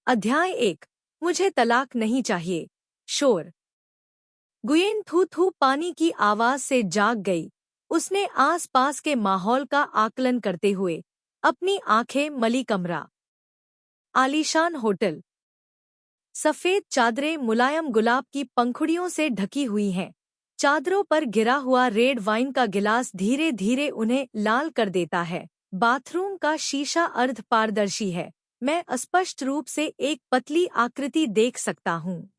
अध्याय 1। मुझे तलाक नहीं चाहिए। शोर। गुयेन थू थू पानी की आवाज से जाग गई। उसने आस-पास के माहौल का आकलन करते हुए अपनी आंखें मली। कमरा आलीशान होटल। सफेद चादरें मुलायम गुलाब की पंखुड़ियों से ढकी हुई हैं। चादरों पर गिरा हुआ रेड वाइन का गिलास धीरे धीरे उन्हें लाल कर देता है। बाथरूम का शीशा अर्ध पारदर्शी है। मैं स्पष्ट रूप से एक पतली आकृति देख सकता हूँ।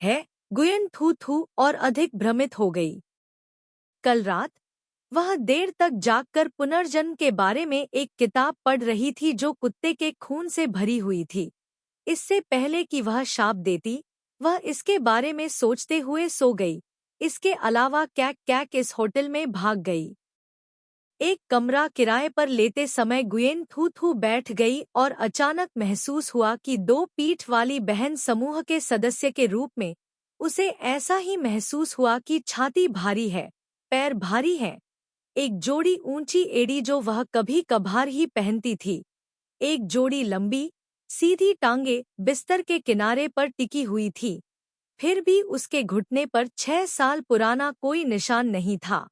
है गुयेन थू थू और अधिक भ्रमित हो गई। कल रात वह देर तक जागकर पुनर्जन्म के बारे में एक किताब पढ़ रही थी जो कुत्ते के खून से भरी हुई थी। इससे पहले कि वह शाप देती, वह इसके बारे में सोचते हुए सो गई। इसके अलावा कैक कैक इस होटल में भाग गई। एक कमरा किराए पर लेते समय गुयेन थू थू बैठ गई और अचानक महसूस हुआ कि दो पीठ वाली बहन समूह के सदस्य के रूप में उसे ऐसा ही महसूस हुआ कि छाती भारी है, पैर भारी हैं। एक जोड़ी ऊंची एड़ी जो वह कभी कभार ही पहनती थी। एक जोड़ी लंबी सीधी टांगे बिस्तर के किनारे पर टिकी हुई थी। फिर भी उसके घुटने पर 6 साल पुराना कोई निशान नहीं था।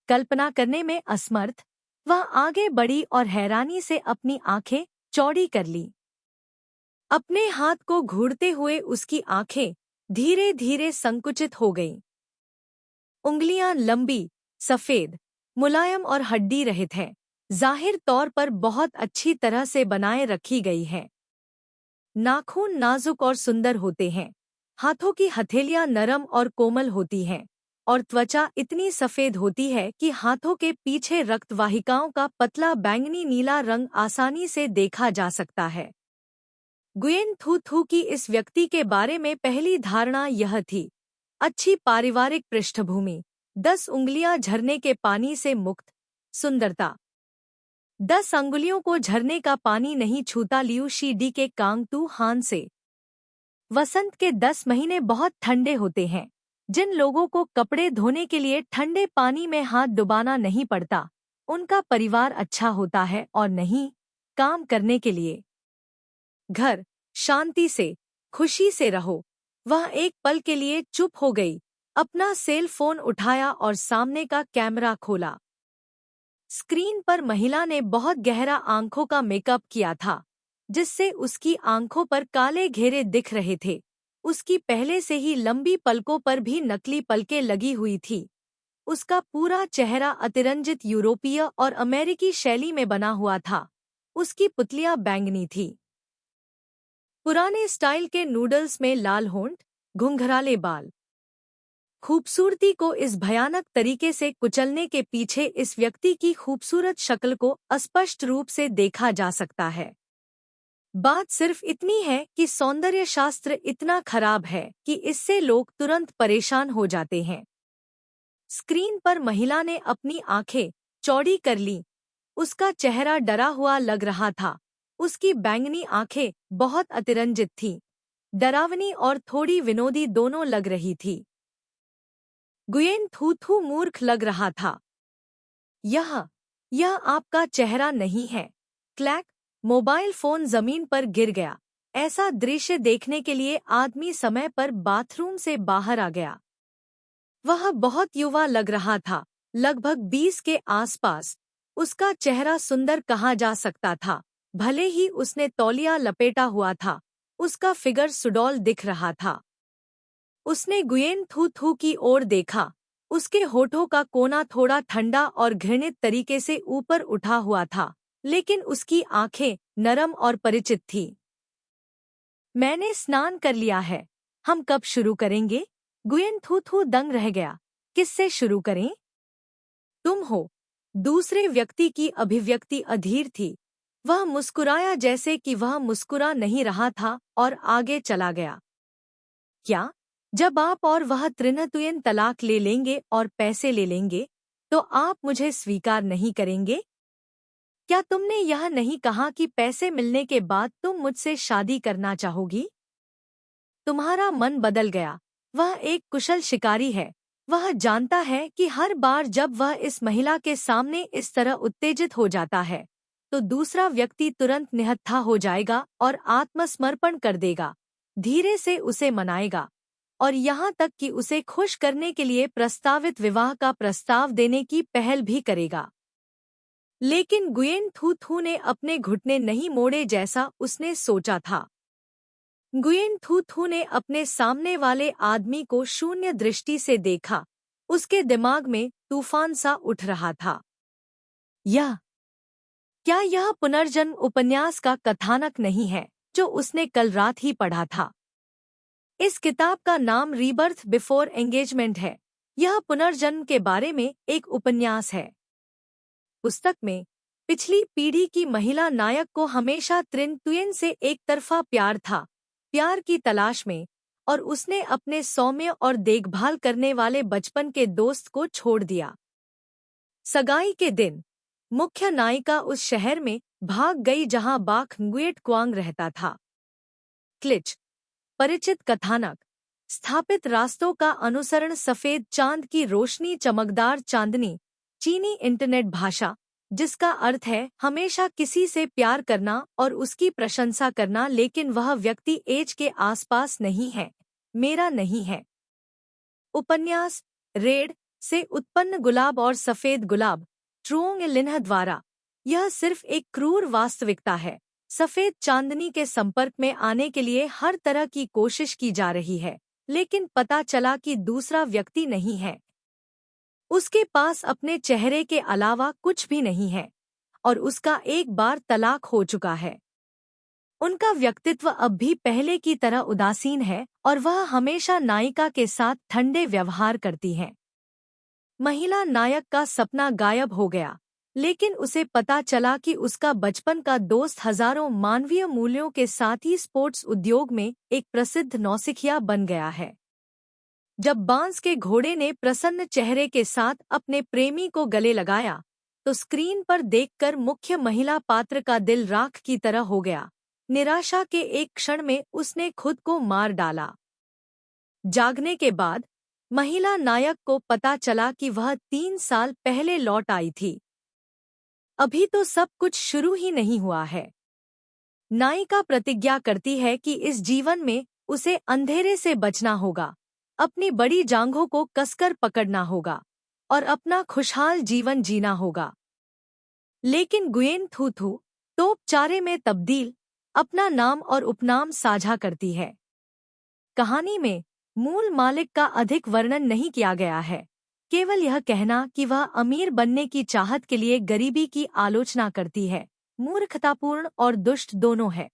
कल्पना करने में असमर्थ, वह आगे बढ़ी और हैरानी से अपनी आंखें चौड़ी कर ली। अपने हाथ को घूरते हुए उसकी आंखें धीरे धीरे संकुचित हो गईं। उंगलियां लंबी, सफेद, मुलायम और हड्डी रहित हैं, जाहिर तौर पर बहुत अच्छी तरह से बनाए रखी गई हैं। नाखून नाजुक और सुंदर होते हैं। हाथों की हथेलियां नरम और कोमल होती हैं और त्वचा इतनी सफेद होती है कि हाथों के पीछे रक्तवाहिकाओं का पतला बैंगनी नीला रंग आसानी से देखा जा सकता है। गुयेन थू थू की इस व्यक्ति के बारे में पहली धारणा यह थी: अच्छी पारिवारिक पृष्ठभूमि, 10 उंगलियां झरने के पानी से मुक्त, सुंदरता। 10 अंगुलियों को झरने का पानी नहीं छूता। लियू शी डी के कांग टू हान से। वसंत के 10 महीने बहुत ठंडे होते हैं। जिन लोगों को कपड़े धोने के लिए ठंडे पानी में हाथ डुबाना नहीं पड़ता, उनका परिवार अच्छा होता है और नहीं काम करने के लिए। घर, शांति से, खुशी से रहो। वह एक पल के लिए चुप हो गई, अपना सेल फोन उठाया और सामने का कैमरा खोला। स्क्रीन पर महिला ने बहुत गहरा आंखों का मेकअप किया था, जिससे उसकी आंखों पर काले घेरे दिख रहे थे। उसकी पहले से ही लंबी पलकों पर भी नकली पलकें लगी हुई थी। उसका पूरा चेहरा अतिरंजित यूरोपीय और अमेरिकी शैली में बना हुआ था। उसकी पुतलियां बैंगनी थी। पुराने स्टाइल के नूडल्स में लाल होंठ, घुंघराले बाल। खूबसूरती को इस भयानक तरीके से कुचलने के पीछे इस व्यक्ति की खूबसूरत शक्ल को स्पष्ट रूप से देखा जा सकता है। बात सिर्फ इतनी है कि सौंदर्य शास्त्र इतना खराब है कि इससे लोग तुरंत परेशान हो जाते हैं। स्क्रीन पर महिला ने अपनी आंखें चौड़ी कर लीं। उसका चेहरा डरा हुआ लग रहा था। उसकी बैंगनी आंखें बहुत अतिरंजित थीं, डरावनी और थोड़ी विनोदी दोनों लग रही थी। गुयेन थू थू मूर्ख लग रहा था। यह आपका चेहरा नहीं है। क्लैक। मोबाइल फोन जमीन पर गिर गया। ऐसा दृश्य देखने के लिए आदमी समय पर बाथरूम से बाहर आ गया। वह बहुत युवा लग रहा था, लगभग 20 के आसपास। उसका चेहरा सुंदर कहा जा सकता था, भले ही उसने तौलिया लपेटा हुआ था। उसका फिगर सुडौल दिख रहा था। उसने गुयेन थू थू की ओर देखा। उसके होठों का कोना थोड़ा ठंडा और घृणित तरीके से ऊपर उठा हुआ था, लेकिन उसकी आंखें नरम और परिचित थीं। मैंने स्नान कर लिया है। हम कब शुरू करेंगे? गुयेन थू थू दंग रह गया। किससे शुरू करें? तुम हो। दूसरे व्यक्ति की अभिव्यक्ति अधीर थी। वह मुस्कुराया जैसे कि वह मुस्कुरा नहीं रहा था और आगे चला गया। क्या? जब आप और वह त्रिनतुयन तलाक ले लेंगे और पैसे ले लेंगे, तो आप मुझे स्वीकार नहीं करेंगे? क्या तुमने यह नहीं कहा कि पैसे मिलने के बाद तुम मुझसे शादी करना चाहोगी? तुम्हारा मन बदल गया। वह एक कुशल शिकारी है। वह जानता है कि हर बार जब वह इस महिला के सामने इस तरह उत्तेजित हो जाता है, तो दूसरा व्यक्ति तुरंत निहत्था हो जाएगा और आत्मसमर्पण कर देगा, धीरे से उसे मनाएगा और यहाँ तक कि उसे खुश करने के लिए प्रस्तावित विवाह का प्रस्ताव देने की पहल भी करेगा। लेकिन गुयेन थू थू ने अपने घुटने नहीं मोड़े जैसा उसने सोचा था। गुयेन थू थू ने अपने सामने वाले आदमी को शून्य दृष्टि से देखा। उसके दिमाग में तूफान सा उठ रहा था। क्या यह पुनर्जन्म उपन्यास का कथानक नहीं है जो उसने कल रात ही पढ़ा था? इस किताब का नाम रीबर्थ बिफोर एंगेजमेंट है। यह पुनर्जन्म के बारे में एक उपन्यास है। पुस्तक में पिछली पीढ़ी की महिला नायक को हमेशा त्रिन तुयेन से एक तरफा प्यार था, प्यार की तलाश में, और उसने अपने सौम्य और देखभाल करने वाले बचपन के दोस्त को छोड़ दिया। सगाई के दिन मुख्य नायिका उस शहर में भाग गई जहां बाक nguyen क्वांग रहता था। क्लिच परिचित कथानक, स्थापित रास्तों का अनुसरण, सफेद चांद की रोशनी, चमकदार चांदनी, चीनी इंटरनेट भाषा, जिसका अर्थ है हमेशा किसी से प्यार करना और उसकी प्रशंसा करना, लेकिन वह व्यक्ति एज के आसपास नहीं है, मेरा नहीं है। उपन्यास रेड से उत्पन्न गुलाब और सफेद गुलाब, ट्रुओंग लिन्ह द्वारा। यह सिर्फ एक क्रूर वास्तविकता है। सफेद चांदनी के संपर्क में आने के लिए हर तरह की कोशिश की जा रही है, लेकिन पता चला कि दूसरा व्यक्ति नहीं है। उसके पास अपने चेहरे के अलावा कुछ भी नहीं है और उसका एक बार तलाक हो चुका है। उनका व्यक्तित्व अब भी पहले की तरह उदासीन है और वह हमेशा नायिका के साथ ठंडे व्यवहार करती है। महिला नायक का सपना गायब हो गया, लेकिन उसे पता चला कि उसका बचपन का दोस्त हजारों मानवीय मूल्यों के साथ ही स्पोर्ट्स उद्योग में एक प्रसिद्ध नौसिखिया बन गया है। जब बांस के घोड़े ने प्रसन्न चेहरे के साथ अपने प्रेमी को गले लगाया, तो स्क्रीन पर देखकर मुख्य महिला पात्र का दिल राख की तरह हो गया। निराशा के एक क्षण में उसने खुद को मार डाला। जागने के बाद महिला नायक को पता चला कि वह 3 साल पहले लौट आई थी। अभी तो सब कुछ शुरू ही नहीं हुआ है। नायिका प्रतिज्ञा करती है कि इस जीवन में उसे अंधेरे से बचना होगा, अपनी बड़ी जांघों को कसकर पकड़ना होगा और अपना खुशहाल जीवन जीना होगा। लेकिन गुयेन थू थू तोप चारे में तब्दील अपना नाम और उपनाम साझा करती है। कहानी में मूल मालिक का अधिक वर्णन नहीं किया गया है, केवल यह कहना कि वह अमीर बनने की चाहत के लिए गरीबी की आलोचना करती है, मूर्खतापूर्ण और दुष्ट दोनों है।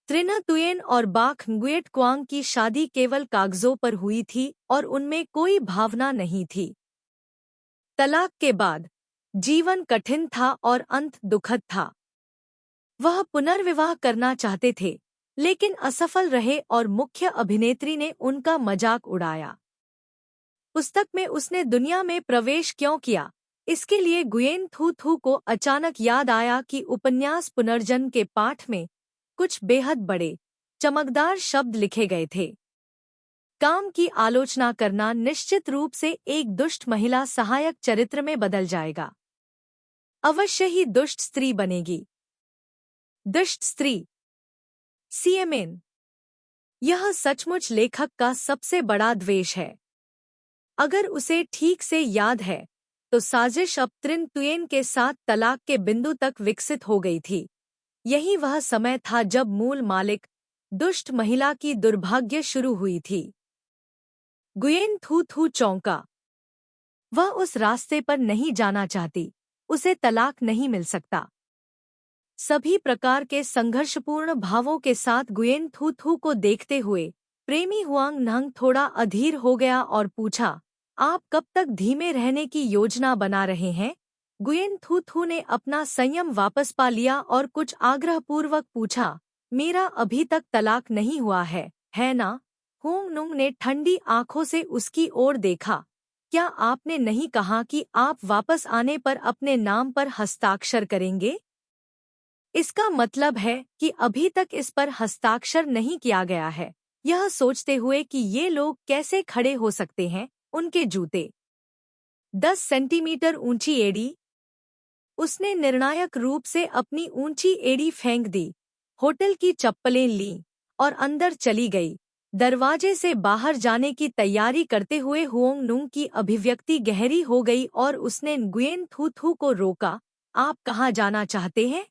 त्रिन तुयेन और बाक nguyen क्वांग की शादी केवल कागजों पर हुई थी और उनमें कोई भावना नहीं थी। तलाक के बाद जीवन कठिन था और अंत दुखद था। वह पुनर्विवाह करना चाहते थे, लेकिन असफल रहे और मुख्य अभिनेत्री ने उनका मजाक उड़ाया। पुस्तक में उसने दुनिया में प्रवेश क्यों किया, इसके लिए गुयेन थू थू को अचानक याद आया कि उपन्यास पुनर्जन्म के पाठ में कुछ बेहद बड़े, चमकदार शब्द लिखे गए थे। काम की आलोचना करना निश्चित रूप से एक दुष्ट महिला सहायक चरित्र में बदल जाएगा। अवश्य ही दुष्ट स्त्री बनेगी। दुष्ट स्त्री सीएमएन। यह सचमुच लेखक का सबसे बड़ा द्वेष है। अगर उसे ठीक से याद है तो साजिश अब त्रिन तुयेन के साथ तलाक के बिंदु तक विकसित हो गई थी। यही वह समय था जब मूल मालिक दुष्ट महिला की दुर्भाग्य शुरू हुई थी। गुयेन थू थू चौंका। वह उस रास्ते पर नहीं जाना चाहती, उसे तलाक नहीं मिल सकता। सभी प्रकार के संघर्षपूर्ण भावों के साथ गुयेन थू थू को देखते हुए प्रेमी हुआंग नंग थोड़ा अधीर हो गया और पूछा, आप कब तक धीमे रहने की योजना बना रहे हैं? गुयेन थू थू ने अपना संयम वापस पा लिया और कुछ आग्रहपूर्वक पूछा, मेरा अभी तक तलाक नहीं हुआ है ना? हुंग नुंग ने ठंडी आंखों से उसकी ओर देखा। क्या आपने नहीं कहा कि आप वापस आने पर अपने नाम पर हस्ताक्षर करेंगे? इसका मतलब है कि अभी तक इस पर हस्ताक्षर नहीं किया गया है। यह सोचते हुए कि ये लोग कैसे खड़े हो सकते हैं, उनके जूते 10 सेंटीमीटर ऊंची एड़ी, उसने निर्णायक रूप से अपनी ऊंची एड़ी फेंक दी, होटल की चप्पलें लीं और अंदर चली गई। दरवाजे से बाहर जाने की तैयारी करते हुए हुओंग नुंग की अभिव्यक्ति गहरी हो गई और उसने गुयेन थू थू को रोका। आप कहाँ जाना चाहते हैं?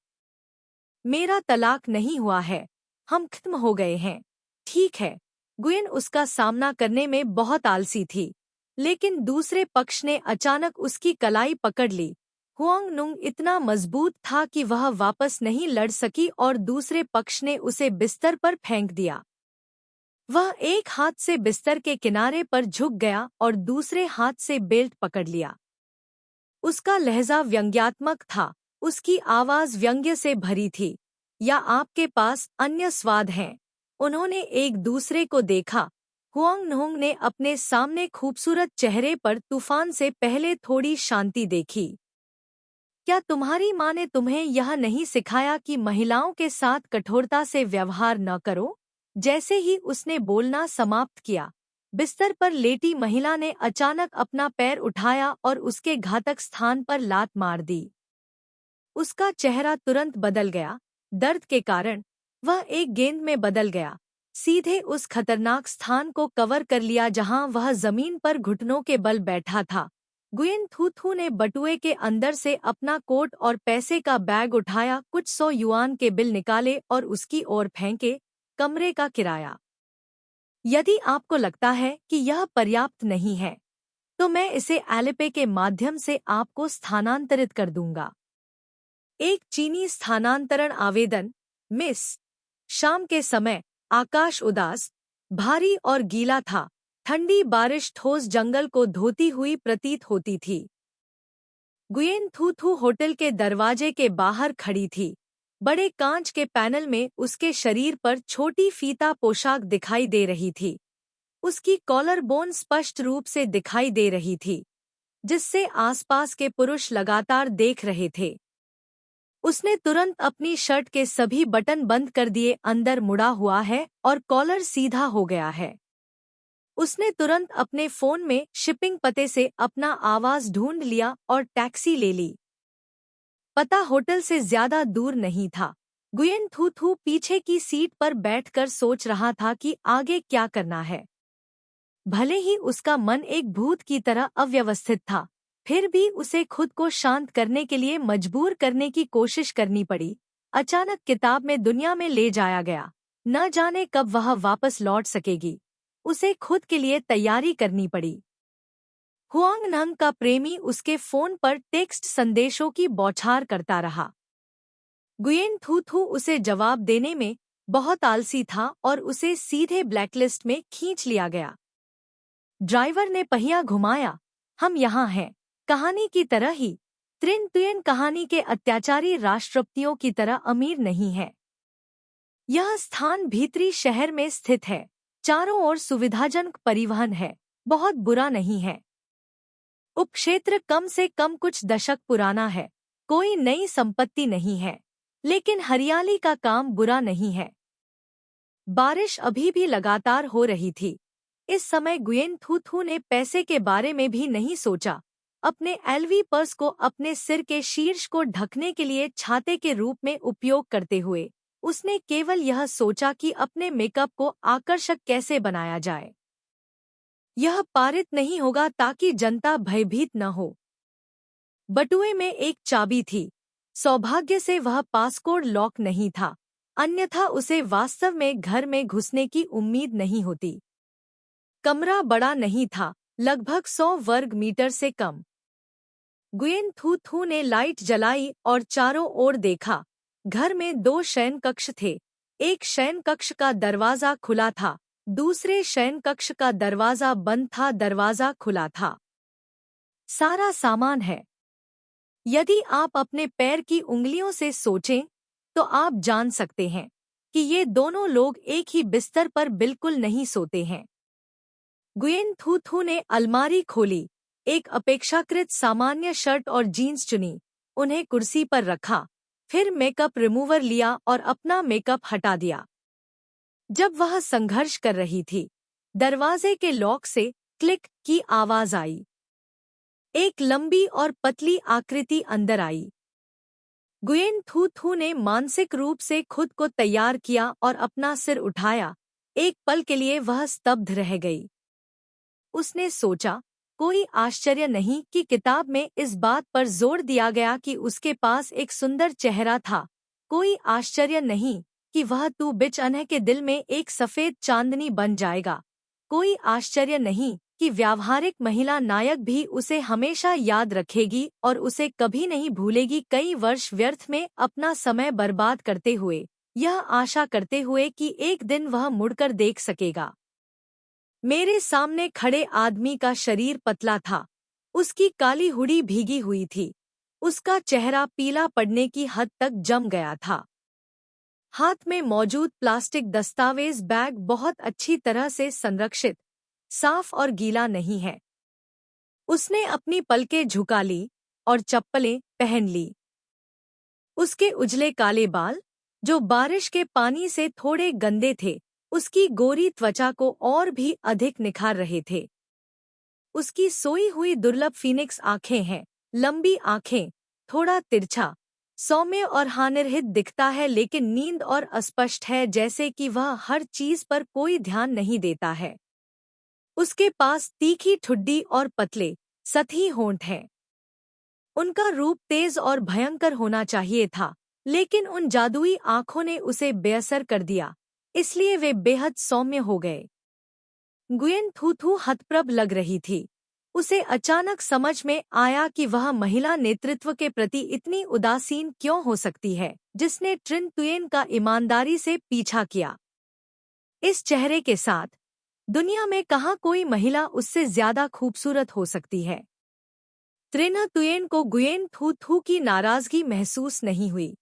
मेरा तलाक नहीं हुआ है, हम खत्म हो गए हैं। ठीक है। गुयेन उसका सामना करने में बहुत आलसी थी, लेकिन दूसरे पक्ष ने अचानक उसकी कलाई पकड़ ली। हुआंग नुंग इतना मजबूत था कि वह वापस नहीं लड़ सकी और दूसरे पक्ष ने उसे बिस्तर पर फेंक दिया। वह एक हाथ से बिस्तर के किनारे पर झुक गया और दूसरे हाथ से बेल्ट पकड़ लिया। उसका लहजा व्यंग्यात्मक था, उसकी आवाज व्यंग्य से भरी थी। या आपके पास अन्य स्वाद हैं? उन्होंने एक दूसरे को देखा। हुआंग नुंग ने अपने सामने खूबसूरत चेहरे पर तूफान से पहले थोड़ी शांति देखी। क्या तुम्हारी माँ ने तुम्हें यह नहीं सिखाया कि महिलाओं के साथ कठोरता से व्यवहार न करो? जैसे ही उसने बोलना समाप्त किया, बिस्तर पर लेटी महिला ने अचानक अपना पैर उठाया और उसके घातक स्थान पर लात मार दी। उसका चेहरा तुरंत बदल गया। दर्द के कारण वह एक गेंद में बदल गया, सीधे उस खतरनाक स्थान को कवर कर लिया जहां वह जमीन पर घुटनों के बल बैठा था। गुयेन थू थू ने बटुए के अंदर से अपना कोट और पैसे का बैग उठाया, कुछ 100 युआन के बिल निकाले और उसकी ओर फेंके। कमरे का किराया। यदि आपको लगता है कि यह पर्याप्त नहीं है, तो मैं इसे एलिपे के माध्यम से आपको स्थानांतरित कर दूंगा। एक चीनी स्थानांतरण आवेदन। मिस। शाम के समय आकाश उदास, भारी और गीला था। ठंडी बारिश ठोस जंगल को धोती हुई प्रतीत होती थी। गुयेन थू थू होटल के दरवाजे के बाहर खड़ी थी। बड़े कांच के पैनल में उसके शरीर पर छोटी फीता पोशाक दिखाई दे रही थी। उसकी कॉलर बोन स्पष्ट रूप से दिखाई दे रही थी, जिससे आसपास के पुरुष लगातार देख रहे थे। उसने तुरंत अपनी शर्ट के सभी बटन बंद कर दिए। अंदर मुड़ा हुआ है और कॉलर सीधा हो गया है। उसने तुरंत अपने फोन में शिपिंग पते से अपना आवाज ढूंढ लिया और टैक्सी ले ली। पता होटल से ज्यादा दूर नहीं था। गुयेन थू थू पीछे की सीट पर बैठकर सोच रहा था कि आगे क्या करना है। भले ही उसका मन एक भूत की तरह अव्यवस्थित था, फिर भी उसे खुद को शांत करने के लिए मजबूर करने की कोशिश करनी पड़ी। अचानक किताब में दुनिया में ले जाया गया। न जाने कब वह वापस लौट सकेगी। उसे खुद के लिए तैयारी करनी पड़ी। हुआंग नंग का प्रेमी उसके फोन पर टेक्स्ट संदेशों की बौछार करता रहा। गुयेन थू थू उसे जवाब देने में बहुत आलसी था और उसे सीधे ब्लैकलिस्ट में खींच लिया गया। ड्राइवर ने पहिया घुमाया। हम यहाँ हैं। कहानी की तरह ही त्रिन तुयन कहानी के अत्याचारी राष्ट्रपतियों की तरह अमीर नहीं है। यह स्थान भीतरी शहर में स्थित है। चारों ओर सुविधाजनक परिवहन है। बहुत बुरा नहीं है। उपक्षेत्र कम से कम कुछ दशक पुराना है। कोई नई संपत्ति नहीं है, लेकिन हरियाली का काम बुरा नहीं है। बारिश अभी भी लगातार हो रही थी। इस समय गुयेन थू थू ने पैसे के बारे में भी नहीं सोचा। अपने एलवी पर्स को अपने सिर के शीर्ष को ढकने के लिए छाते के रूप में उपयोग करते हुए उसने केवल यह सोचा कि अपने मेकअप को आकर्षक कैसे बनाया जाए। यह पारित नहीं होगा ताकि जनता भयभीत न हो। बटुए में एक चाबी थी। सौभाग्य से वह पासकोड लॉक नहीं था, अन्यथा उसे वास्तव में घर में घुसने की उम्मीद नहीं होती। कमरा बड़ा नहीं था, लगभग 100 वर्ग मीटर से कम। गुयेन थू थू ने लाइट जलाई और चारों ओर देखा। घर में 2 शयन कक्ष थे। एक शयन कक्ष का दरवाजा खुला था, दूसरे शयन कक्ष का दरवाजा बंद था। दरवाजा खुला था। सारा सामान है। यदि आप अपने पैर की उंगलियों से सोचें, तो आप जान सकते हैं कि ये दोनों लोग एक ही बिस्तर पर बिल्कुल नहीं सोते हैं। गुयेन थू थू ने अलमारी खोली, एक अपेक्षाकृत सामान्य शर्ट और जीन्स चुनी, उन्हें कुर्सी पर रखा, फिर मेकअप रिमूवर लिया और अपना मेकअप हटा दिया। जब वह संघर्ष कर रही थी, दरवाजे के लॉक से क्लिक की आवाज आई। एक लंबी और पतली आकृति अंदर आई। गुयेन थू थू ने मानसिक रूप से खुद को तैयार किया और अपना सिर उठाया। एक पल के लिए वह स्तब्ध रह गई। उसने सोचा, कोई आश्चर्य नहीं कि किताब में इस बात पर जोर दिया गया कि उसके पास एक सुंदर चेहरा था। कोई आश्चर्य नहीं कि वह तू बिच अनह के दिल में एक सफेद चांदनी बन जाएगा। कोई आश्चर्य नहीं कि व्यावहारिक महिला नायक भी उसे हमेशा याद रखेगी और उसे कभी नहीं भूलेगी, कई वर्ष व्यर्थ में अपना समय बर्बाद करते हुए, यह आशा करते हुए कि एक दिन वह मुड़कर देख सकेगा। मेरे सामने खड़े आदमी का शरीर पतला था। उसकी काली हुडी भीगी हुई थी। उसका चेहरा पीला पड़ने की हद तक जम गया था। हाथ में मौजूद प्लास्टिक दस्तावेज बैग बहुत अच्छी तरह से संरक्षित, साफ और गीला नहीं है। उसने अपनी पलकें झुका ली और चप्पलें पहन ली। उसके उजले काले बाल, जो बारिश के पानी से थोड़े गंदे थे, उसकी गोरी त्वचा को और भी अधिक निखार रहे थे। उसकी सोई हुई दुर्लभ फीनिक्स आंखें हैं, लंबी आंखें, थोड़ा तिरछा, सौम्य और हानिरहित दिखता है, लेकिन नींद और अस्पष्ट है, जैसे कि वह हर चीज पर कोई ध्यान नहीं देता है। उसके पास तीखी ठुड्डी और पतले, सतही होंठ हैं। उनका रूप तेज और भयंकर होना चाहिए था, लेकिन उन जादुई आंखों ने उसे बेअसर कर दिया, इसलिए वे बेहद सौम्य हो गए। गुयेन थू थू हतप्रभ लग रही थी। उसे अचानक समझ में आया कि वह महिला नेतृत्व के प्रति इतनी उदासीन क्यों हो सकती है, जिसने ट्रिन तुयेन का ईमानदारी से पीछा किया। इस चेहरे के साथ दुनिया में कहाँ कोई महिला उससे ज्यादा खूबसूरत हो सकती है। त्रिन तुयेन को गुयेन थू थू की नाराजगी महसूस नहीं हुई।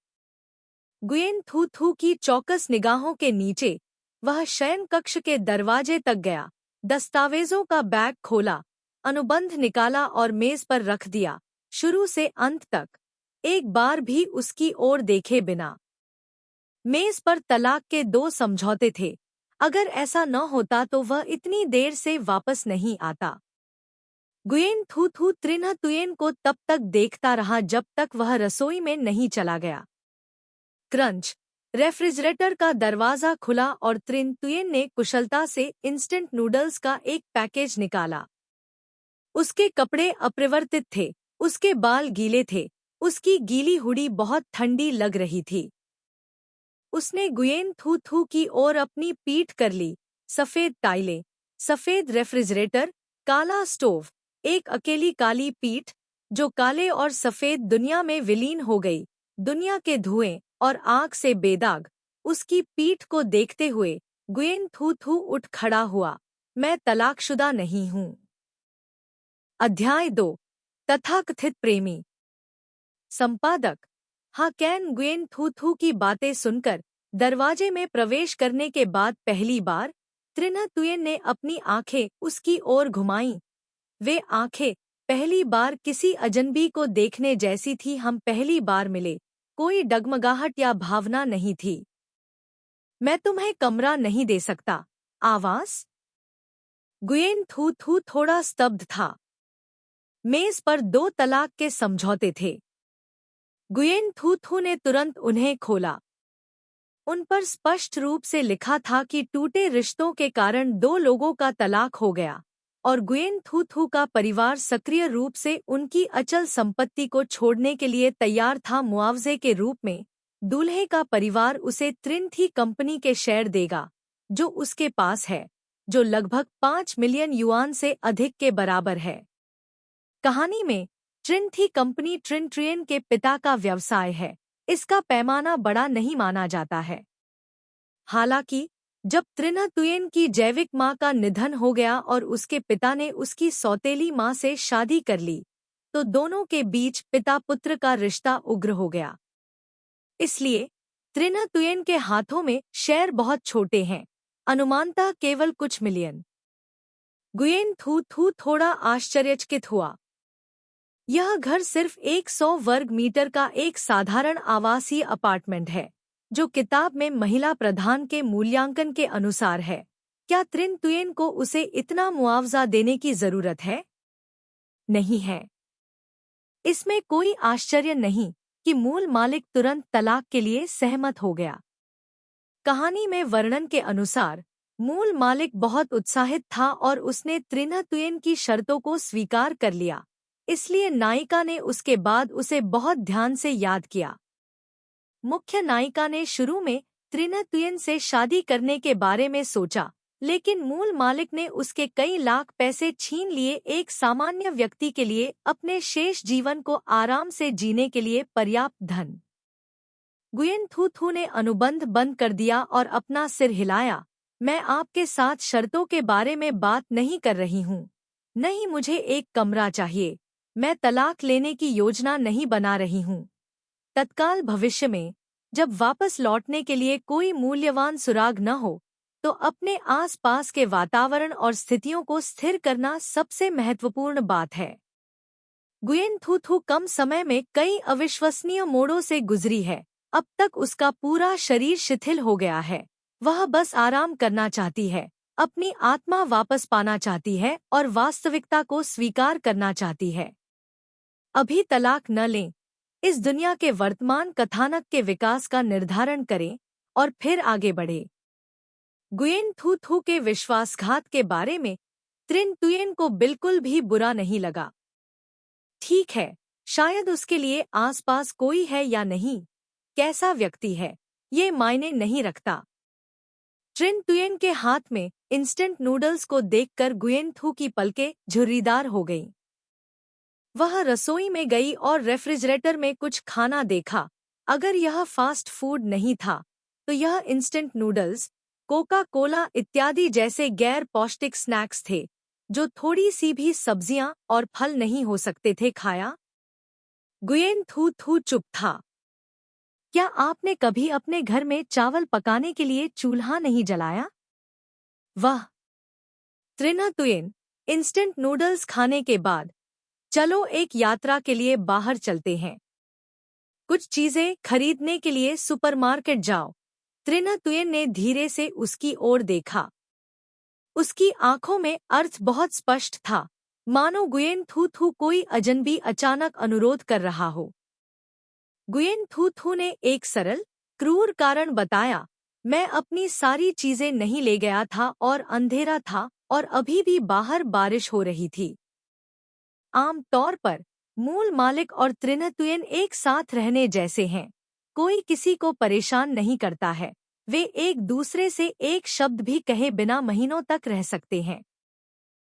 गुयेन थू थू की चौकस निगाहों के नीचे वह शयन कक्ष के दरवाजे तक गया, दस्तावेजों का बैग खोला, अनुबंध निकाला और मेज पर रख दिया, शुरू से अंत तक, एक बार भी उसकी ओर देखे बिना। मेज पर तलाक के 2 समझौते थे। अगर ऐसा न होता तो वह इतनी देर से वापस नहीं आता। गुयेन थू थू त्रिन तुयेन को तब तक देखता रहा जब तक वह रसोई में नहीं चला गया। क्रंच। रेफ्रिजरेटर का दरवाजा खुला और त्रिन तुयेन ने कुशलता से इंस्टेंट नूडल्स का एक पैकेज निकाला। उसके कपड़े अपरिवर्तित थे, उसके बाल गीले थे, उसकी गीली हुडी बहुत ठंडी लग रही थी। उसने गुयेन थू थू की ओर अपनी पीठ कर ली। सफेद टाइलें, सफेद रेफ्रिजरेटर, काला स्टोव, एक अकेली काली पीठ, जो काले और सफेद दुनिया में विलीन हो गई, दुनिया के धुएं और आग से बेदाग। उसकी पीठ को देखते हुए गुयेन थू थू उठ खड़ा हुआ। मैं तलाकशुदा नहीं हूँ। अध्याय 2। तथाकथित प्रेमी। संपादक। हाकेन गुयेन थू थू की बातें सुनकर दरवाजे में प्रवेश करने के बाद पहली बार त्रिन तुयेन ने अपनी आंखें उसकी ओर घुमाईं। वे आंखें पहली बार किसी अजनबी को देखने जैसी थी। हम पहली बार मिले, कोई डगमगाहट या भावना नहीं थी। मैं तुम्हें कमरा नहीं दे सकता। आवाज। गुयेन थू थू थोड़ा स्तब्ध था। मेज पर 2 तलाक के समझौते थे। गुयेन थू थू ने तुरंत उन्हें खोला। उन पर स्पष्ट रूप से लिखा था कि टूटे रिश्तों के कारण 2 लोगों का तलाक हो गया और गुयेन थू थू का परिवार सक्रिय रूप से उनकी अचल संपत्ति को छोड़ने के लिए तैयार था। मुआवजे के रूप में दूल्हे का परिवार उसे त्रिन थी कंपनी के शेयर देगा, जो उसके पास है, जो लगभग 5 मिलियन युआन से अधिक के बराबर है। कहानी में ट्रिन थी कंपनी ट्रिन तुयेन के पिता का व्यवसाय है। इसका पैमाना बड़ा नहीं माना जाता है। हालांकि जब त्रिन तुयेन की जैविक मां का निधन हो गया और उसके पिता ने उसकी सौतेली मां से शादी कर ली, तो दोनों के बीच पिता पुत्र का रिश्ता उग्र हो गया। इसलिए त्रिन तुयेन के हाथों में शेयर बहुत छोटे हैं, अनुमानतः केवल कुछ मिलियन। गुयेन थू थू थोड़ा आश्चर्यचकित हुआ। यह घर सिर्फ 100 वर्ग मीटर का एक साधारण आवासीय अपार्टमेंट है, जो किताब में महिला प्रधान के मूल्यांकन के अनुसार है। क्या त्रिन तुयेन को उसे इतना मुआवजा देने की जरूरत है? नहीं है। इसमें कोई आश्चर्य नहीं कि मूल मालिक तुरंत तलाक के लिए सहमत हो गया। कहानी में वर्णन के अनुसार मूल मालिक बहुत उत्साहित था और उसने त्रिना तुयेन की शर्तों को स्वीकार कर लिया, इसलिए नायिका ने उसके बाद उसे बहुत ध्यान से याद किया। मुख्य नायिका ने शुरू में त्रिना तुयेन से शादी करने के बारे में सोचा, लेकिन मूल मालिक ने उसके कई लाख पैसे छीन लिए, एक सामान्य व्यक्ति के लिए अपने शेष जीवन को आराम से जीने के लिए पर्याप्त धन। गुयेन थू थू ने अनुबंध बंद कर दिया और अपना सिर हिलाया। मैं आपके साथ शर्तों के बारे में बात नहीं कर रही हूँ। नहीं, मुझे एक कमरा चाहिए। मैं तलाक लेने की योजना नहीं बना रही हूँ। तत्काल भविष्य में जब वापस लौटने के लिए कोई मूल्यवान सुराग न हो, तो अपने आसपास के वातावरण और स्थितियों को स्थिर करना सबसे महत्वपूर्ण बात है। गुयेन थू थू कम समय में कई अविश्वसनीय मोड़ों से गुजरी है। अब तक उसका पूरा शरीर शिथिल हो गया है। वह बस आराम करना चाहती है, अपनी आत्मा वापस पाना चाहती है और वास्तविकता को स्वीकार करना चाहती है। अभी तलाक न लें। इस दुनिया के वर्तमान कथानक के विकास का निर्धारण करें और फिर आगे बढ़े। गुयेन थू थू के विश्वासघात के बारे में त्रिन तुयेन को बिल्कुल भी बुरा नहीं लगा। ठीक है, शायद उसके लिए आसपास कोई है या नहीं, कैसा व्यक्ति है, ये मायने नहीं रखता। ट्रिन तुयेन के हाथ में इंस्टेंट नूडल्स को देखकर गुयेन थू की पलकें झुर्रीदार हो गईं। वह रसोई में गई और रेफ्रिजरेटर में कुछ खाना देखा। अगर यह फास्ट फूड नहीं था, तो यह इंस्टेंट नूडल्स, कोका कोला इत्यादि जैसे गैर पौष्टिक स्नैक्स थे, जो थोड़ी सी भी सब्जियां और फल नहीं हो सकते थे खाया। गुयेन थू थू चुप था। क्या आपने कभी अपने घर में चावल पकाने के लिए चूल्हा नहीं जलाया? वाह! त्रिना तुयेन, इंस्टेंट नूडल्स खाने के बाद चलो एक यात्रा के लिए बाहर चलते हैं। कुछ चीजें खरीदने के लिए सुपरमार्केट जाओ। त्रिना तुयेन ने धीरे से उसकी ओर देखा। उसकी आंखों में अर्थ बहुत स्पष्ट था, मानो गुयेन थू थू कोई अजनबी अचानक अनुरोध कर रहा हो। गुयेन थू थू ने एक सरल, क्रूर कारण बताया, मैं अपनी सारी चीजें नहीं ले गया था और अंधेरा था और अभी भी बाहर बारिश हो रही थी। आम तौर पर मूल मालिक और त्रिना तुयेन एक साथ रहने जैसे हैं। कोई किसी को परेशान नहीं करता है। वे एक दूसरे से एक शब्द भी कहे बिना महीनों तक रह सकते हैं।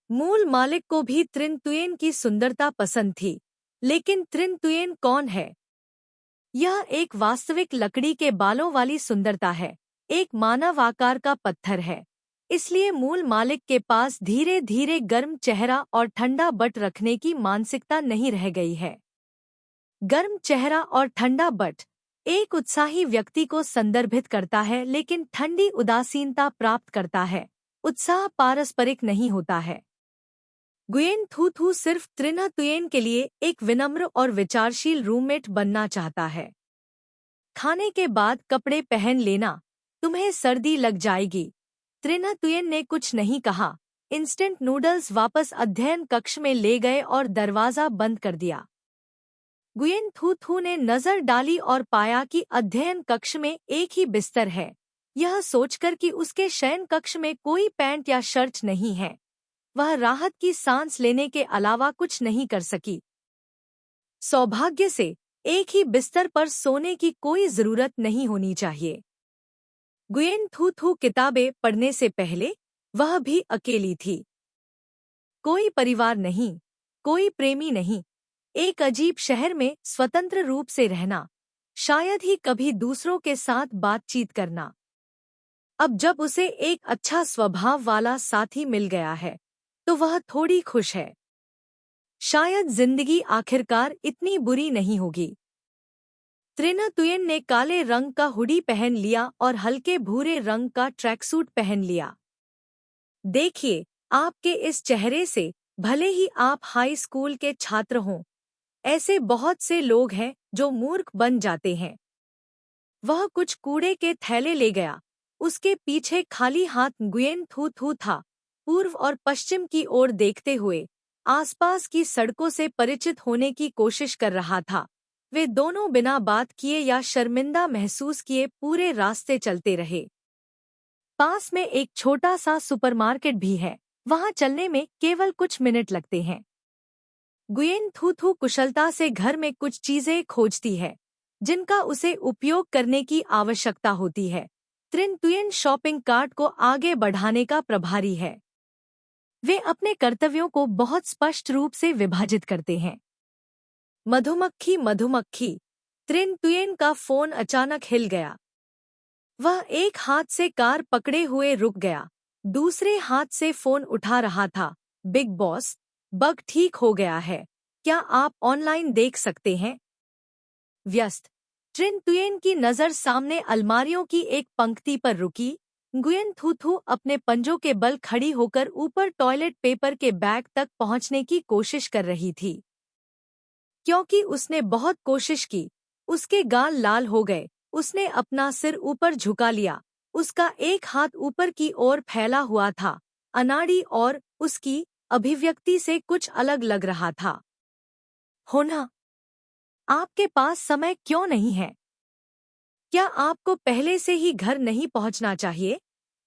मूल मालिक को भी त्रिन तुयेन की सुंदरता पसंद थी, लेकिन त्रिन तुयेन कौन है? यह एक वास्तविक लकड़ी के बालों वाली सुंदरता है, एक मानव आकार का पत्थर है। इसलिए मूल मालिक के पास धीरे धीरे गर्म चेहरा और ठंडा बट रखने की मानसिकता नहीं रह गई है। गर्म चेहरा और ठंडा बट एक उत्साही व्यक्ति को संदर्भित करता है, लेकिन ठंडी उदासीनता प्राप्त करता है। उत्साह पारस्परिक नहीं होता है। गुयेन थू थू सिर्फ त्रिना तुयेन के लिए एक विनम्र और विचारशील रूममेट बनना चाहता है। खाने के बाद कपड़े पहन लेना, तुम्हें सर्दी लग जाएगी। त्रिना तुयेन ने कुछ नहीं कहा। इंस्टेंट नूडल्स वापस अध्ययन कक्ष में ले गए और दरवाजा बंद कर दिया। गुयेन थू थू ने नजर डाली और पाया कि अध्ययन कक्ष में एक ही बिस्तर है। यह सोचकर कि उसके शयन कक्ष में कोई पैंट या शर्ट नहीं है, वह राहत की सांस लेने के अलावा कुछ नहीं कर सकी। सौभाग्य से एक ही बिस्तर पर सोने की कोई जरूरत नहीं होनी चाहिए। गुयेन थू थू किताबें पढ़ने से पहले वह भी अकेली थी। कोई परिवार नहीं, कोई प्रेमी नहीं, एक अजीब शहर में स्वतंत्र रूप से रहना, शायद ही कभी दूसरों के साथ बातचीत करना। अब जब उसे एक अच्छा स्वभाव वाला साथी मिल गया है, तो वह थोड़ी खुश है। शायद जिंदगी आखिरकार इतनी बुरी नहीं होगी। त्रिना तुयेन ने काले रंग का हुडी पहन लिया और हल्के भूरे रंग का ट्रैकसूट पहन लिया। देखिए, आपके इस चेहरे से, भले ही आप हाई स्कूल के छात्र हों, ऐसे बहुत से लोग हैं जो मूर्ख बन जाते हैं। वह कुछ कूड़े के थैले ले गया। उसके पीछे खाली हाथ गुयेन थू थू था, पूर्व और पश्चिम की ओर देखते हुए आसपास की सड़कों से परिचित होने की कोशिश कर रहा था। वे दोनों बिना बात किए या शर्मिंदा महसूस किए पूरे रास्ते चलते रहे। पास में एक छोटा सा सुपरमार्केट भी है, वहां चलने में केवल कुछ मिनट लगते हैं। गुयेन थू थू कुशलता से घर में कुछ चीजें खोजती है जिनका उसे उपयोग करने की आवश्यकता होती है। त्रिन तुयेन शॉपिंग कार्ट को आगे बढ़ाने का प्रभारी है। वे अपने कर्तव्यों को बहुत स्पष्ट रूप से विभाजित करते हैं। मधुमक्खी मधुमक्खी। त्रिन तुयेन का फोन अचानक हिल गया। वह एक हाथ से कार पकड़े हुए रुक गया, दूसरे हाथ से फोन उठा रहा था। बिग बॉस, बग ठीक हो गया है, क्या आप ऑनलाइन देख सकते हैं? व्यस्त। ट्रिन तुयेन की नज़र सामने अलमारियों की एक पंक्ति पर रुकी। गुयेन थू थू अपने पंजों के बल खड़ी होकर ऊपर टॉयलेट पेपर के बैग तक पहुंचने की कोशिश कर रही थी। क्योंकि उसने बहुत कोशिश की, उसके गाल लाल हो गए। उसने अपना सिर ऊपर झुका लिया। उसका एक हाथ ऊपर की ओर फैला हुआ था, अनाड़ी, और उसकी अभिव्यक्ति से कुछ अलग लग रहा था। होना, आपके पास समय क्यों नहीं है? क्या आपको पहले से ही घर नहीं पहुंचना चाहिए?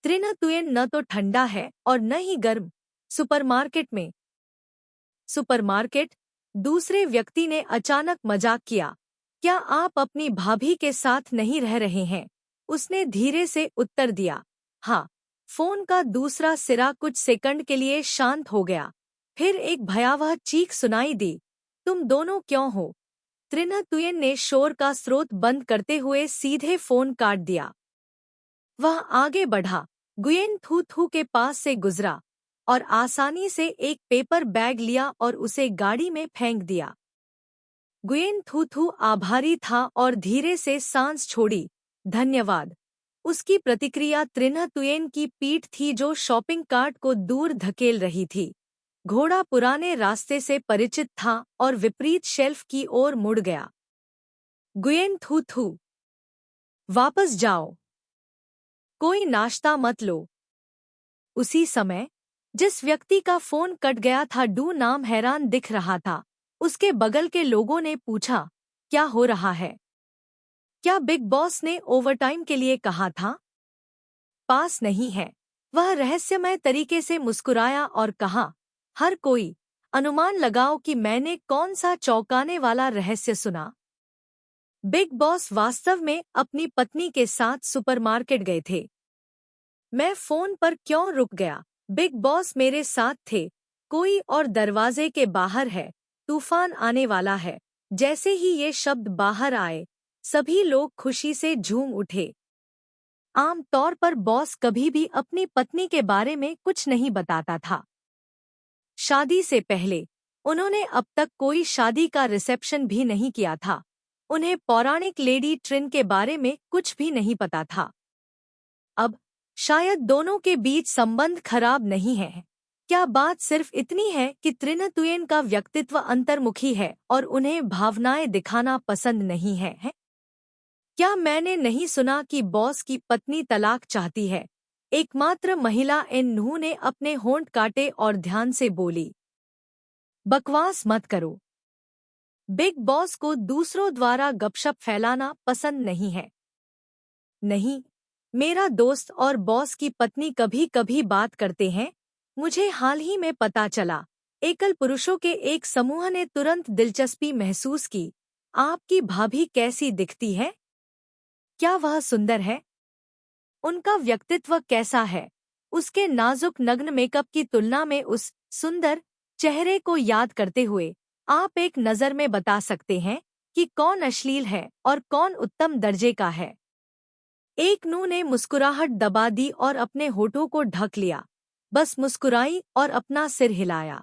त्रिन तुयेन न तो ठंडा है और न ही गर्म। सुपरमार्केट में। सुपरमार्केट। दूसरे व्यक्ति ने अचानक मजाक किया। क्या आप अपनी भाभी के साथ नहीं रह रहे हैं? उसने धीरे से उत्तर दिया। हाँ। फोन का दूसरा सिरा कुछ सेकंड के लिए शांत हो गया। फिर एक भयावह चीख सुनाई दी। तुम दोनों क्यों हो? त्रिन तुयेन ने शोर का स्रोत बंद करते हुए सीधे फोन काट दिया। वह आगे बढ़ा, गुयेन थू थू के पास से गुजरा और आसानी से एक पेपर बैग लिया और उसे गाड़ी में फेंक दिया। गुयेन थू थू आभारी था और धीरे से सांस छोड़ी। धन्यवाद। उसकी प्रतिक्रिया त्रिन तुयेन की पीठ थी जो शॉपिंग कार्ट को दूर धकेल रही थी। घोड़ा पुराने रास्ते से परिचित था और विपरीत शेल्फ की ओर मुड़ गया। गुयेन थू थू, वापस जाओ। कोई नाश्ता मत लो। उसी समय जिस व्यक्ति का फोन कट गया था, डू नाम, हैरान दिख रहा था। उसके बगल के लोगों ने पूछा, क्या हो रहा है? क्या बिग बॉस ने ओवरटाइम के लिए कहा था? पास नहीं है। वह रहस्यमय तरीके से मुस्कुराया और कहा, हर कोई, अनुमान लगाओ कि मैंने कौन सा चौंकाने वाला रहस्य सुना। बिग बॉस वास्तव में अपनी पत्नी के साथ सुपरमार्केट गए थे। मैं फोन पर क्यों रुक गया? बिग बॉस मेरे साथ थे। कोई और दरवाजे के बाहर है। तूफान आने वाला है। जैसे ही ये शब्द बाहर आए, सभी लोग खुशी से झूम उठे। आम तौर पर बॉस कभी भी अपनी पत्नी के बारे में कुछ नहीं बताता था। शादी से पहले उन्होंने अब तक कोई शादी का रिसेप्शन भी नहीं किया था। उन्हें पौराणिक लेडी ट्रिन के बारे में कुछ भी नहीं पता था। अब शायद दोनों के बीच संबंध खराब नहीं है। क्या बात सिर्फ इतनी है कि त्रिन तुयेन का व्यक्तित्व अंतर्मुखी है और उन्हें भावनाएं दिखाना पसंद नहीं है? क्या मैंने नहीं सुना कि बॉस की पत्नी तलाक चाहती है? एकमात्र महिला इन नूह ने अपने होंठ काटे और ध्यान से बोली। बकवास मत करो। बिग बॉस को दूसरों द्वारा गपशप फैलाना पसंद नहीं है। नहीं, मेरा दोस्त और बॉस की पत्नी कभी कभी बात करते हैं। मुझे हाल ही में पता चला। एकल पुरुषों के एक समूह ने तुरंत दिलचस्पी महसूस की। आपकी भाभी कैसी दिखती है? क्या वह सुंदर है? उनका व्यक्तित्व कैसा है? उसके नाजुक नग्न मेकअप की तुलना में उस सुंदर चेहरे को याद करते हुए आप एक नज़र में बता सकते हैं कि कौन अश्लील है और कौन उत्तम दर्जे का है। एक नूह ने मुस्कुराहट दबा दी और अपने होठों को ढक लिया। बस मुस्कुराई और अपना सिर हिलाया।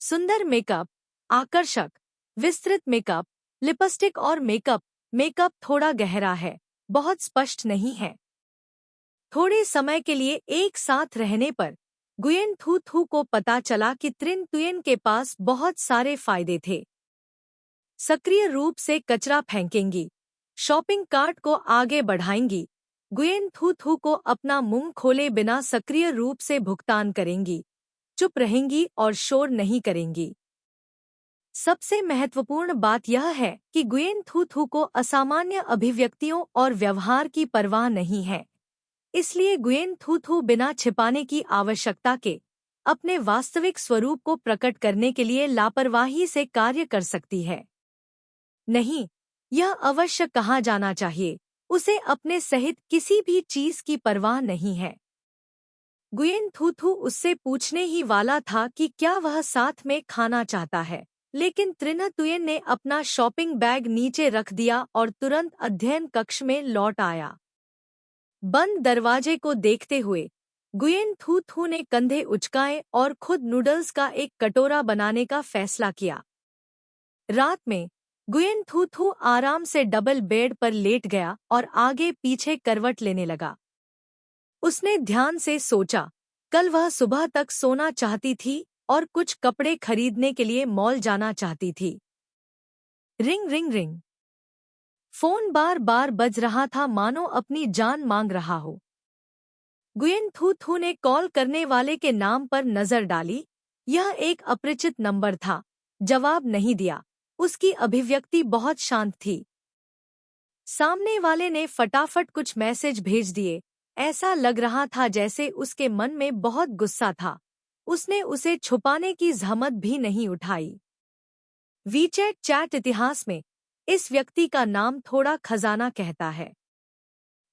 सुंदर मेकअप, आकर्षक, विस्तृत मेकअप, लिपस्टिक और मेकअप थोड़ा गहरा है, बहुत स्पष्ट नहीं है। थोड़े समय के लिए एक साथ रहने पर गुयेन थू थू को पता चला कि त्रिन तुयेन के पास बहुत सारे फायदे थे। सक्रिय रूप से कचरा फेंकेंगी, शॉपिंग कार्ट को आगे बढ़ाएंगी, गुयेन थू थू को अपना मुंह खोले बिना सक्रिय रूप से भुगतान करेंगी, चुप रहेंगी और शोर नहीं करेंगी। सबसे महत्वपूर्ण बात यह है कि गुयेन थू थू को असामान्य अभिव्यक्तियों और व्यवहार की परवाह नहीं है। इसलिए गुयेन थू थू बिना छिपाने की आवश्यकता के अपने वास्तविक स्वरूप को प्रकट करने के लिए लापरवाही से कार्य कर सकती है। नहीं, यह अवश्य कहा जाना चाहिए, उसे अपने सहित किसी भी चीज की परवाह नहीं है। गुयेन थू थू उससे पूछने ही वाला था कि क्या वह साथ में खाना चाहता है, लेकिन त्रिना तुयेन ने अपना शॉपिंग बैग नीचे रख दिया और तुरंत अध्ययन कक्ष में लौट आया। बंद दरवाजे को देखते हुए गुयेन थू थू ने कंधे उचकाए और खुद नूडल्स का एक कटोरा बनाने का फैसला किया। रात में गुयेन थू थू आराम से डबल बेड पर लेट गया और आगे पीछे करवट लेने लगा। उसने ध्यान से सोचा, कल वह सुबह तक सोना चाहती थी और कुछ कपड़े खरीदने के लिए मॉल जाना चाहती थी। Ring ring ring. फोन बार बार बज रहा था, मानो अपनी जान मांग रहा हो। गुयेन थू थू ने कॉल करने वाले के नाम पर नजर डाली। यह एक अपरिचित नंबर था। जवाब नहीं दिया। उसकी अभिव्यक्ति बहुत शांत थी। सामने वाले ने फटाफट कुछ मैसेज भेज दिए। ऐसा लग रहा था जैसे उसके मन में बहुत गुस्सा था। उसने उसे छुपाने की जहमत भी नहीं उठाई। वीचैट चैट इतिहास में इस व्यक्ति का नाम थोड़ा खजाना कहता है।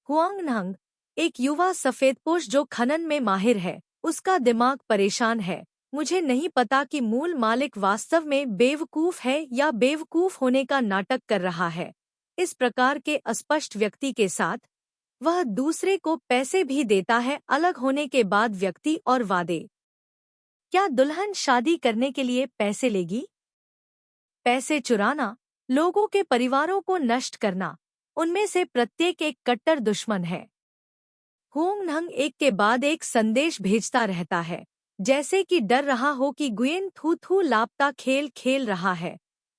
हुआंग नंग, एक युवा सफेदपोश जो खनन में माहिर है। उसका दिमाग परेशान है। मुझे नहीं पता कि मूल मालिक वास्तव में बेवकूफ है या बेवकूफ होने का नाटक कर रहा है। इस प्रकार के अस्पष्ट व्यक्ति के साथ वह दूसरे को पैसे भी देता है। अलग होने के बाद व्यक्ति और वादे। क्या दुल्हन शादी करने के लिए पैसे लेगी? पैसे चुराना, लोगों के परिवारों को नष्ट करना, उनमें से प्रत्येक एक कट्टर दुश्मन है। हुआंग नंग एक के बाद एक संदेश भेजता रहता है, जैसे कि डर रहा हो कि गुयेन थू थू लापता खेल खेल रहा है।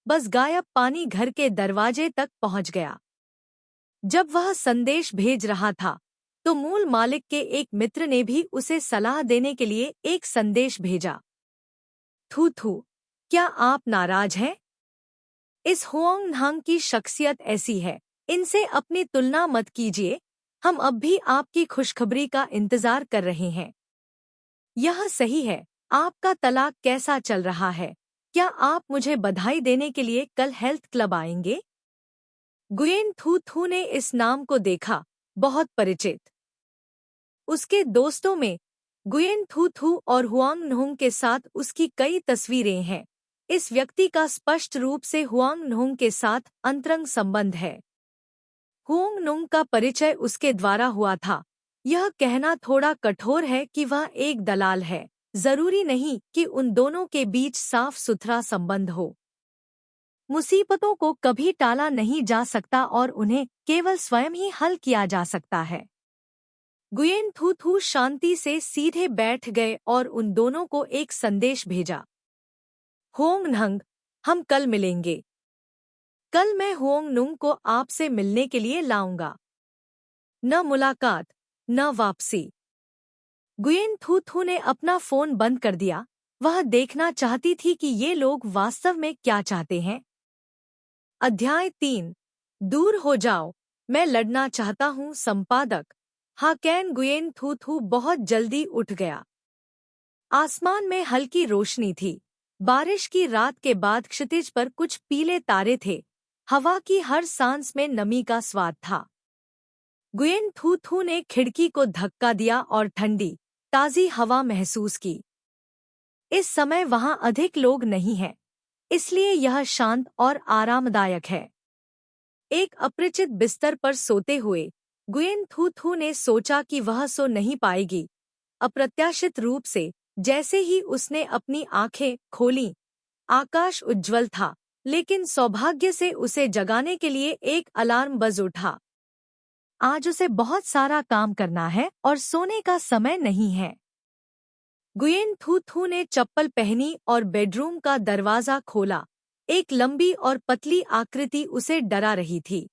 बस गायब पानी घर के दरवाजे तक पहुंच गया। जब वह संदेश भेज रहा था तो मूल मालिक के एक मित्र ने भी उसे सलाह देने के लिए एक संदेश भेजा। थू थू, क्या आप नाराज हैं? इस हुआंग नंग की शख्सियत ऐसी है, इनसे अपनी तुलना मत कीजिए। हम अब भी आपकी खुशखबरी का इंतजार कर रहे हैं। यह सही है। आपका तलाक कैसा चल रहा है? क्या आप मुझे बधाई देने के लिए कल हेल्थ क्लब आएंगे? गुयेन थू थू ने इस नाम को देखा, बहुत परिचित। उसके दोस्तों में गुयेन थू थू और हुआंग नोंग के साथ उसकी कई तस्वीरें हैं। इस व्यक्ति का स्पष्ट रूप से हुआंग नोंग के साथ अंतरंग संबंध है। हुआंग नोंग का परिचय उसके द्वारा हुआ था। यह कहना थोड़ा कठोर है कि वह एक दलाल है। जरूरी नहीं कि उन दोनों के बीच साफ सुथरा संबंध हो। मुसीबतों को कभी टाला नहीं जा सकता और उन्हें केवल स्वयं ही हल किया जा सकता है। गुयेन थू थू शांति से सीधे बैठ गए और उन दोनों को एक संदेश भेजा। हुआंग नंग, हम कल मिलेंगे। कल मैं हुआंग नोंग को आपसे मिलने के लिए लाऊंगा। न मुलाकात, न वापसी। गुयेन थू थू ने अपना फोन बंद कर दिया। वह देखना चाहती थी कि ये लोग वास्तव में क्या चाहते हैं। अध्याय 3। दूर हो जाओ, मैं लड़ना चाहता हूँ। संपादक हाकेन। गुयेन थू थू बहुत जल्दी उठ गया। आसमान में हल्की रोशनी थी। बारिश की रात के बाद क्षितिज पर कुछ पीले तारे थे। हवा की हर सांस में नमी का स्वाद था। गुयेन थू थू ने खिड़की को धक्का दिया और ठंडी, ताज़ी हवा महसूस की। इस समय वहां अधिक लोग नहीं हैं, इसलिए यह शांत और आरामदायक है। एक अपरिचित बिस्तर पर सोते हुए गुयेन थू थू ने सोचा कि वह सो नहीं पाएगी। अप्रत्याशित रूप से जैसे ही उसने अपनी आंखें खोलीं, आकाश उज्ज्वल था, लेकिन सौभाग्य से उसे जगाने के लिए एक अलार्म बज उठा। आज उसे बहुत सारा काम करना है और सोने का समय नहीं है। गुयेन थू थू ने चप्पल पहनी और बेडरूम का दरवाजा खोला। एक लंबी और पतली आकृति उसे डरा रही थी।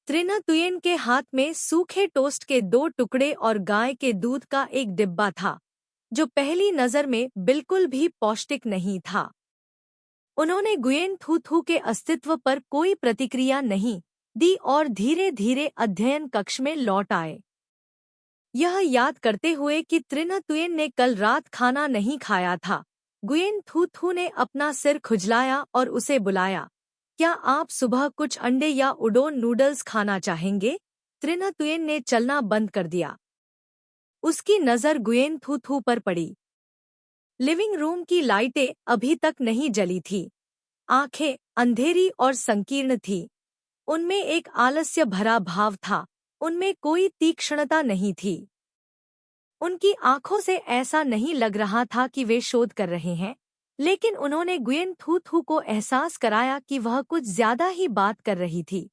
त्रिना तुयेन के हाथ में सूखे टोस्ट के 2 टुकड़े और गाय के दूध का एक डिब्बा था, जो पहली नजर में बिल्कुल भी पौष्टिक नहीं था। उन्होंने गुयेन थू थू के अस्तित्व पर कोई प्रतिक्रिया नहीं दी और धीरे धीरे अध्ययन कक्ष में लौट आए, यह याद करते हुए कि त्रिन तुयेन ने कल रात खाना नहीं खाया था। गुयेन थू थू ने अपना सिर खुजलाया और उसे बुलाया। क्या आप सुबह कुछ अंडे या उडोन नूडल्स खाना चाहेंगे? त्रिन तुयेन ने चलना बंद कर दिया। उसकी नज़र गुयेन थू थू पर पड़ी। लिविंग रूम की लाइटें अभी तक नहीं जली थी। आंखें अंधेरी और संकीर्ण थी। उनमें एक आलस्य भरा भाव था, उनमें कोई तीक्ष्णता नहीं थी। उनकी आंखों से ऐसा नहीं लग रहा था कि वे शोध कर रहे हैं, लेकिन उन्होंने गुयेन थू थू को एहसास कराया कि वह कुछ ज्यादा ही बात कर रही थी।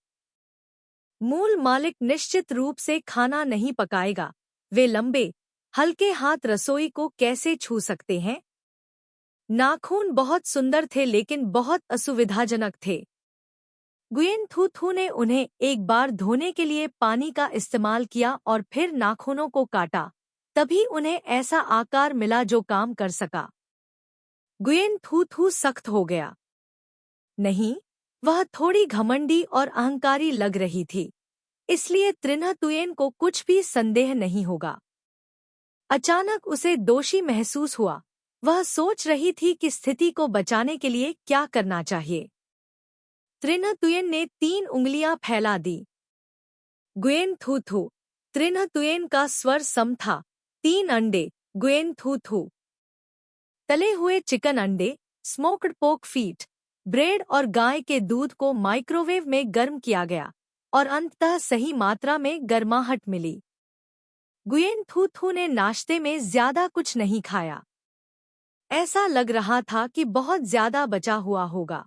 मूल मालिक निश्चित रूप से खाना नहीं पकाएगा। वे लंबे, हल्के हाथ रसोई को कैसे छू सकते हैं? नाखून बहुत सुंदर थे लेकिन बहुत असुविधाजनक थे। गुयेन थू थू ने उन्हें एक बार धोने के लिए पानी का इस्तेमाल किया और फिर नाखूनों को काटा, तभी उन्हें ऐसा आकार मिला जो काम कर सका। गुयेन थू थू सख्त हो गया। नहीं, वह थोड़ी घमंडी और अहंकारी लग रही थी, इसलिए त्रिन तुयेन को कुछ भी संदेह नहीं होगा। अचानक उसे दोषी महसूस हुआ। वह सोच रही थी कि स्थिति को बचाने के लिए क्या करना चाहिए। त्रिन तुयेन ने 3 उंगलियां फैला दी। गुयेन थू थू। त्रिन तुयेन का स्वर सम था। 3 अंडे। गुयेन थू थू। तले हुए चिकन अंडे, स्मोक्ड पोक फीट, ब्रेड और गाय के दूध को माइक्रोवेव में गर्म किया गया और अंततः सही मात्रा में गर्माहट मिली। गुयेन थू थू ने नाश्ते में ज्यादा कुछ नहीं खाया। ऐसा लग रहा था कि बहुत ज्यादा बचा हुआ होगा।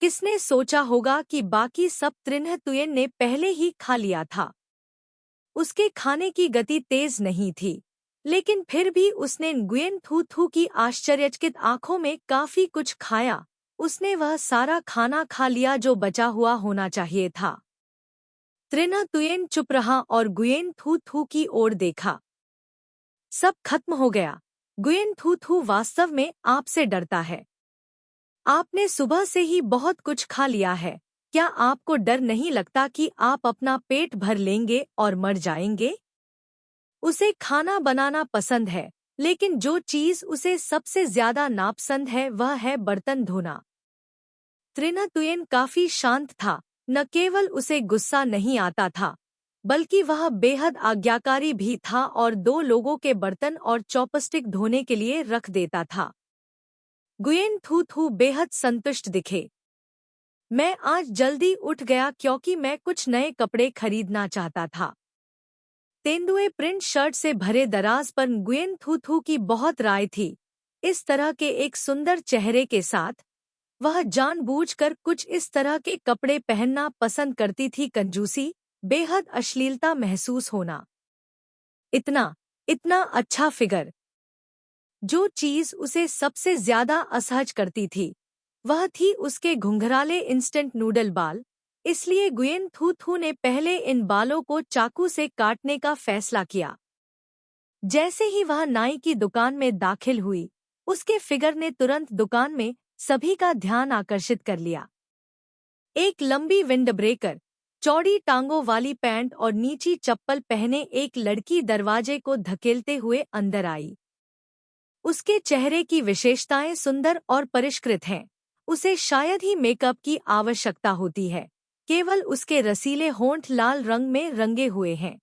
किसने सोचा होगा कि बाकी सब त्रिन तुयेन ने पहले ही खा लिया था। उसके खाने की गति तेज नहीं थी, लेकिन फिर भी उसने गुयेन थू थू की आश्चर्यचकित आंखों में काफी कुछ खाया। उसने वह सारा खाना खा लिया जो बचा हुआ होना चाहिए था। त्रिन तुयेन चुप रहा और गुयेन थू थू की ओर देखा। सब खत्म हो गया। गुयेन थू थू वास्तव में आपसे डरता है। आपने सुबह से ही बहुत कुछ खा लिया है। क्या आपको डर नहीं लगता कि आप अपना पेट भर लेंगे और मर जाएंगे? उसे खाना बनाना पसंद है, लेकिन जो चीज उसे सबसे ज्यादा नापसंद है वह है बर्तन धोना। त्रिन तुयेन काफी शांत था। न केवल उसे गुस्सा नहीं आता था, बल्कि वह बेहद आज्ञाकारी भी था और 2 लोगों के बर्तन और चॉपस्टिक धोने के लिए रख देता था। गुयेन थू थू बेहद संतुष्ट दिखे। मैं आज जल्दी उठ गया क्योंकि मैं कुछ नए कपड़े खरीदना चाहता था। तेंदुए प्रिंट शर्ट से भरे दराज पर गुयेन थू थू की बहुत राय थी। इस तरह के एक सुंदर चेहरे के साथ वह जानबूझकर कुछ इस तरह के कपड़े पहनना पसंद करती थी। कंजूसी, बेहद अश्लीलता महसूस होना। इतना इतना अच्छा फिगर। जो चीज उसे सबसे ज्यादा असहज करती थी वह थी उसके घुंघराले इंस्टेंट नूडल बाल। इसलिए गुयेन थू थू ने पहले इन बालों को चाकू से काटने का फैसला किया। जैसे ही वह नाई की दुकान में दाखिल हुई, उसके फिगर ने तुरंत दुकान में सभी का ध्यान आकर्षित कर लिया। एक लंबी विंडब्रेकर, चौड़ी टांगों वाली पैंट और नीची चप्पल पहने एक लड़की दरवाजे को धकेलते हुए अंदर आई। उसके चेहरे की विशेषताएं सुंदर और परिष्कृत हैं। उसे शायद ही मेकअप की आवश्यकता होती है, केवल उसके रसीले होंठ लाल रंग में रंगे हुए हैं।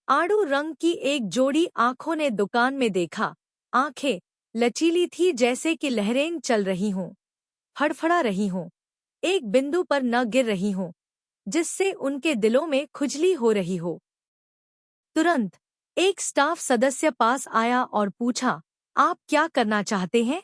आड़ू रंग की एक जोड़ी आंखों ने दुकान में देखा। आंखें लचीली थी जैसे कि लहरें चल रही हों, फड़फड़ा रही हों, एक बिंदु पर न गिर रही हों, जिससे उनके दिलों में खुजली हो रही हो। तुरंत एक स्टाफ सदस्य पास आया और पूछा, आप क्या करना चाहते हैं?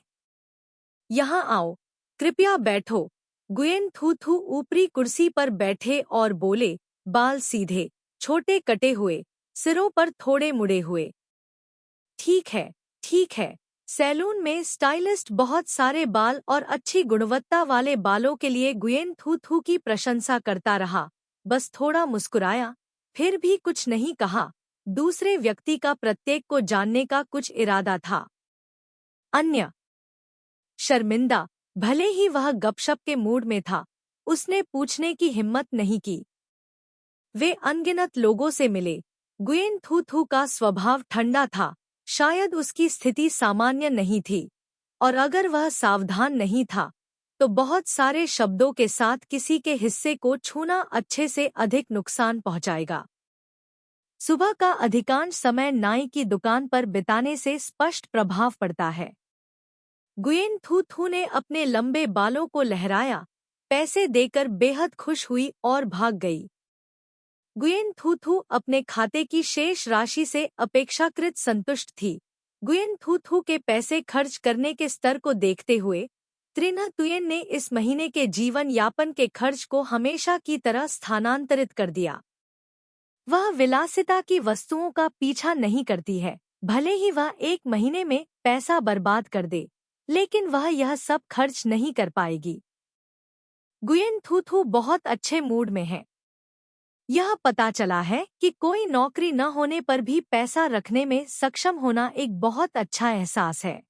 यहाँ आओ, कृपया बैठो। गुयेन थू थू ऊपरी कुर्सी पर बैठे और बोले, बाल सीधे, छोटे कटे हुए, सिरों पर थोड़े मुड़े हुए। ठीक है, ठीक है। सैलून में स्टाइलिस्ट बहुत सारे बाल और अच्छी गुणवत्ता वाले बालों के लिए गुयेन थू थू की प्रशंसा करता रहा, बस थोड़ा मुस्कुराया, फिर भी कुछ नहीं कहा। दूसरे व्यक्ति का प्रत्येक को जानने का कुछ इरादा था। अन्य शर्मिंदा, भले ही वह गपशप के मूड में था, उसने पूछने की हिम्मत नहीं की। वे अनगिनत लोगों से मिले। गुयेन थू थू का स्वभाव ठंडा था, शायद उसकी स्थिति सामान्य नहीं थी, और अगर वह सावधान नहीं था तो बहुत सारे शब्दों के साथ किसी के हिस्से को छूना अच्छे से अधिक नुकसान पहुंचाएगा। सुबह का अधिकांश समय नाई की दुकान पर बिताने से स्पष्ट प्रभाव पड़ता है। गुयेन थू थू ने अपने लंबे बालों को लहराया, पैसे देकर बेहद खुश हुई और भाग गई। गुयेन थू थू अपने खाते की शेष राशि से अपेक्षाकृत संतुष्ट थी। गुयेन थू थू के पैसे खर्च करने के स्तर को देखते हुए त्रिन्ह तुयेन ने इस महीने के जीवन यापन के खर्च को हमेशा की तरह स्थानांतरित कर दिया। वह विलासिता की वस्तुओं का पीछा नहीं करती है, भले ही वह एक महीने में पैसा बर्बाद कर दे, लेकिन वह यह सब खर्च नहीं कर पाएगी। गुयेन थू थू बहुत अच्छे मूड में है। यह पता चला है कि कोई नौकरी न होने पर भी पैसा रखने में सक्षम होना एक बहुत अच्छा एहसास है।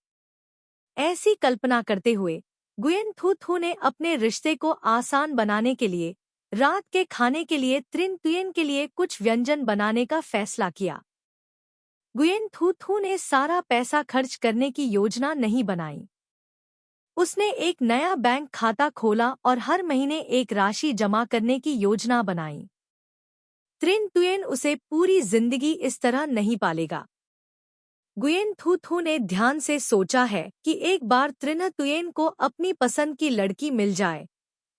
ऐसी कल्पना करते हुए गुयेन थू थू ने अपने रिश्ते को आसान बनाने के लिए रात के खाने के लिए त्रिन तुयेन के लिए कुछ व्यंजन बनाने का फैसला किया। गुयेन थू थू ने सारा पैसा खर्च करने की योजना नहीं बनाई। उसने एक नया बैंक खाता खोला और हर महीने एक राशि जमा करने की योजना बनाई। त्रिन तुयेन उसे पूरी जिंदगी इस तरह नहीं पालेगा। गुयेन थू थू ने ध्यान से सोचा है कि एक बार त्रिन तुयेन को अपनी पसंद की लड़की मिल जाए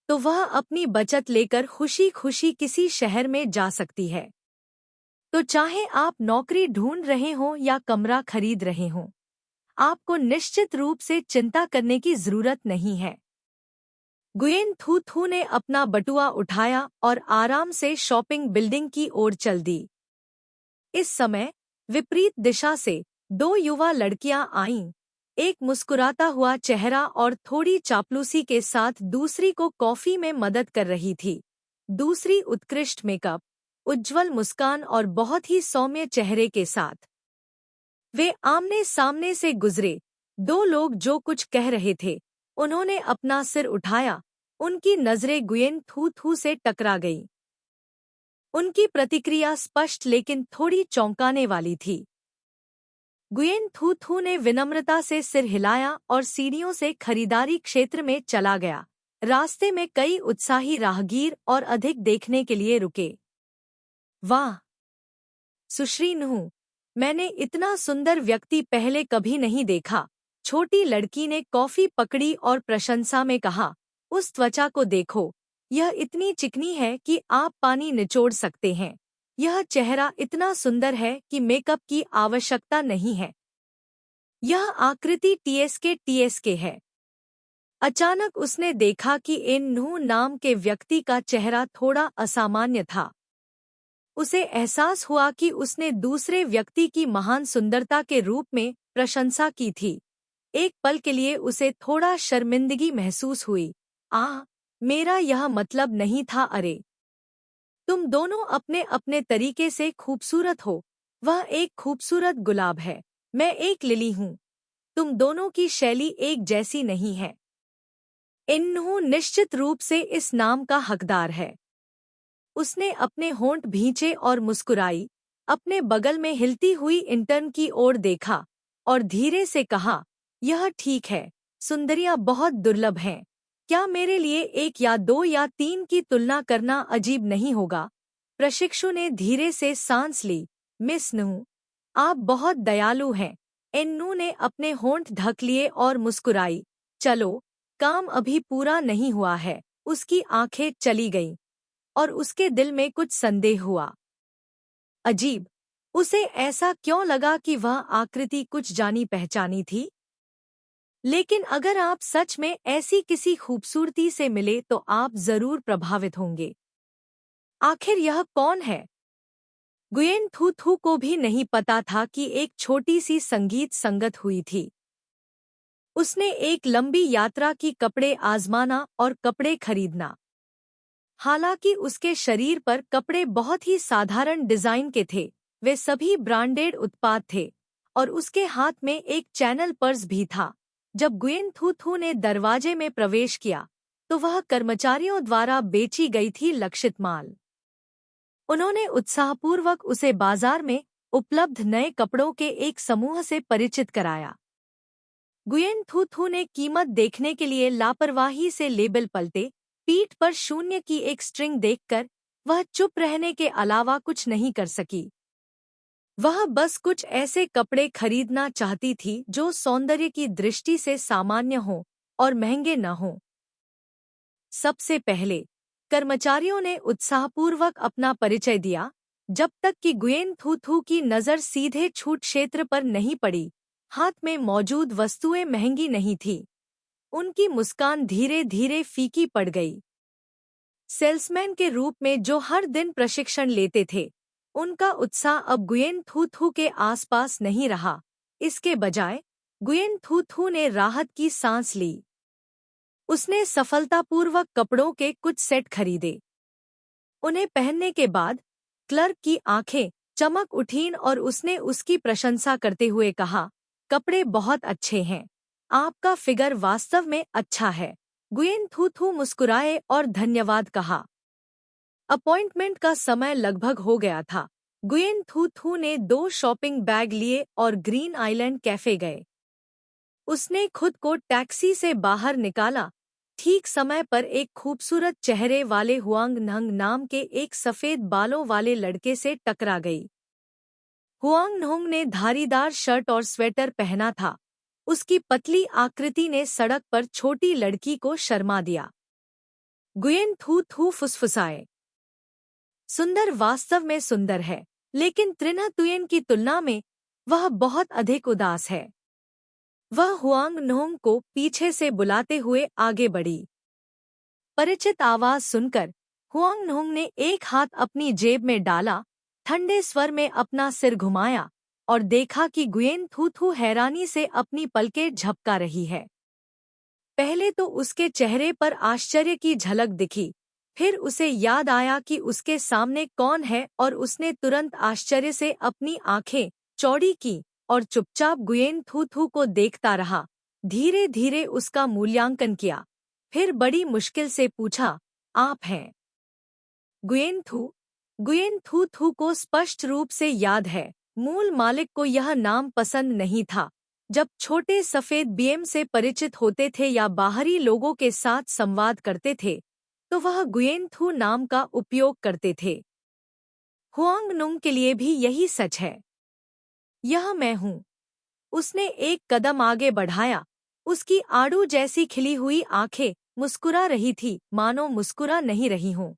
तो वह अपनी बचत लेकर खुशी खुशी किसी शहर में जा सकती है। तो चाहे आप नौकरी ढूंढ रहे हों या कमरा खरीद रहे हों, आपको निश्चित रूप से चिंता करने की जरूरत नहीं है। गुयेन थू थू ने अपना बटुआ उठाया और आराम से शॉपिंग बिल्डिंग की ओर चल दी। इस समय विपरीत दिशा से दो युवा लड़कियां आईं, एक मुस्कुराता हुआ चेहरा और थोड़ी चापलूसी के साथ दूसरी को कॉफी में मदद कर रही थी। दूसरी उत्कृष्ट मेकअप, उज्ज्वल मुस्कान और बहुत ही सौम्य चेहरे के साथ। वे आमने सामने से गुजरे। दो लोग जो कुछ कह रहे थे, उन्होंने अपना सिर उठाया। उनकी नजरें गुयेन थू थू से टकरा गईं। उनकी प्रतिक्रिया स्पष्ट लेकिन थोड़ी चौंकाने वाली थी। गुयेन थू थू ने विनम्रता से सिर हिलाया और सीढ़ियों से खरीदारी क्षेत्र में चला गया। रास्ते में कई उत्साही राहगीर और अधिक देखने के लिए रुके। वाह, सुश्री न्हू, मैंने इतना सुंदर व्यक्ति पहले कभी नहीं देखा। छोटी लड़की ने कॉफी पकड़ी और प्रशंसा में कहा, उस त्वचा को देखो, यह इतनी चिकनी है कि आप पानी निचोड़ सकते हैं। यह चेहरा इतना सुंदर है कि मेकअप की आवश्यकता नहीं है। यह आकृति टीएसके है। अचानक उसने देखा कि इन न्हू नाम के व्यक्ति का चेहरा थोड़ा असामान्य था। उसे एहसास हुआ कि उसने दूसरे व्यक्ति की महान सुंदरता के रूप में प्रशंसा की थी। एक पल के लिए उसे थोड़ा शर्मिंदगी महसूस हुई। मेरा यह मतलब नहीं था। अरे, तुम दोनों अपने अपने तरीके से खूबसूरत हो। वह एक खूबसूरत गुलाब है, मैं एक लिली हूँ। तुम दोनों की शैली एक जैसी नहीं है। इन्हू निश्चित रूप से इस नाम का हकदार है। उसने अपने होंठ भींचे और मुस्कुराई, अपने बगल में हिलती हुई इंटर्न की ओर देखा और धीरे से कहा, यह ठीक है, सुंदरियां बहुत दुर्लभ हैं। क्या मेरे लिए एक या दो या तीन की तुलना करना अजीब नहीं होगा? प्रशिक्षु ने धीरे से सांस ली। मिस न्हू, आप बहुत दयालु हैं। इन्नू ने अपने होंठ ढक लिए और मुस्कुराई। चलो, काम अभी पूरा नहीं हुआ है। उसकी आंखें चली गईं और उसके दिल में कुछ संदेह हुआ। अजीब, उसे ऐसा क्यों लगा कि वह आकृति कुछ जानी पहचानी थी? लेकिन अगर आप सच में ऐसी किसी खूबसूरती से मिले तो आप जरूर प्रभावित होंगे। आखिर यह कौन है? गुयेन थू थू को भी नहीं पता था कि एक छोटी सी संगीत संगत हुई थी। उसने एक लंबी यात्रा की, कपड़े आजमाना और कपड़े खरीदना। हालांकि उसके शरीर पर कपड़े बहुत ही साधारण डिजाइन के थे, वे सभी ब्रांडेड उत्पाद थे और उसके हाथ में एक चैनल पर्स भी था जब गुयेन थू थू ने दरवाजे में प्रवेश किया तो वह कर्मचारियों द्वारा बेची गई थी लक्षित माल। उन्होंने उत्साहपूर्वक उसे बाजार में उपलब्ध नए कपड़ों के एक समूह से परिचित कराया। गुयेन थू थू ने कीमत देखने के लिए लापरवाही से लेबल पलटे, पीठ पर शून्य की एक स्ट्रिंग देखकर वह चुप रहने के अलावा कुछ नहीं कर सकी। वह बस कुछ ऐसे कपड़े खरीदना चाहती थी जो सौंदर्य की दृष्टि से सामान्य हों और महंगे न हों। सबसे पहले कर्मचारियों ने उत्साहपूर्वक अपना परिचय दिया, जब तक कि गुयेन थू थू की नज़र सीधे छूट क्षेत्र पर नहीं पड़ी। हाथ में मौजूद वस्तुएं महंगी नहीं थी। उनकी मुस्कान धीरे धीरे फीकी पड़ गई। सेल्समैन के रूप में जो हर दिन प्रशिक्षण लेते थे, उनका उत्साह अब गुयेन थू थू के आसपास नहीं रहा। इसके बजाय गुयेन थू थू ने राहत की सांस ली। उसने सफलतापूर्वक कपड़ों के कुछ सेट खरीदे। उन्हें पहनने के बाद क्लर्क की आंखें चमक उठीं और उसने उसकी प्रशंसा करते हुए कहा, कपड़े बहुत अच्छे हैं। आपका फिगर वास्तव में अच्छा है। गुयेन थू थू मुस्कुराए और धन्यवाद कहा। अपॉइंटमेंट का समय लगभग हो गया था। गुयेन थू थू ने 2 शॉपिंग बैग लिए और ग्रीन आइलैंड कैफे गए। उसने खुद को टैक्सी से बाहर निकाला। ठीक समय पर एक खूबसूरत चेहरे वाले हुआंग नंग नाम के एक सफ़ेद बालों वाले लड़के से टकरा गई। हुआंग नोंग ने धारीदार शर्ट और स्वेटर पहना था। उसकी पतली आकृति ने सड़क पर छोटी लड़की को शर्मा दिया। गुयेन थू थू फुसफुसाए, सुंदर वास्तव में सुंदर है, लेकिन त्रिन्ह तुयेन की तुलना में वह बहुत अधिक उदास है। वह हुआंग नोंग को पीछे से बुलाते हुए आगे बढ़ी। परिचित आवाज सुनकर हुआंग नोंग ने एक हाथ अपनी जेब में डाला, ठंडे स्वर में अपना सिर घुमाया और देखा कि गुयेन थू थू हैरानी से अपनी पलकें झपका रही है। पहले तो उसके चेहरे पर आश्चर्य की झलक दिखी, फिर उसे याद आया कि उसके सामने कौन है और उसने तुरंत आश्चर्य से अपनी आंखें चौड़ी की और चुपचाप गुयेन थू थू को देखता रहा। धीरे धीरे उसका मूल्यांकन किया, फिर बड़ी मुश्किल से पूछा, आप हैं गुयेन थू? गुयेन थू थू को स्पष्ट रूप से याद है, मूल मालिक को यह नाम पसंद नहीं था। जब छोटे सफ़ेद बीएम से परिचित होते थे या बाहरी लोगों के साथ संवाद करते थे, तो वह गुयेन थू नाम का उपयोग करते थे। हुआंग नोंग के लिए भी यही सच है। यह मैं हूँ। उसने एक कदम आगे बढ़ाया। उसकी आड़ू जैसी खिली हुई आंखें मुस्कुरा रही थी, मानो मुस्कुरा नहीं रही हों।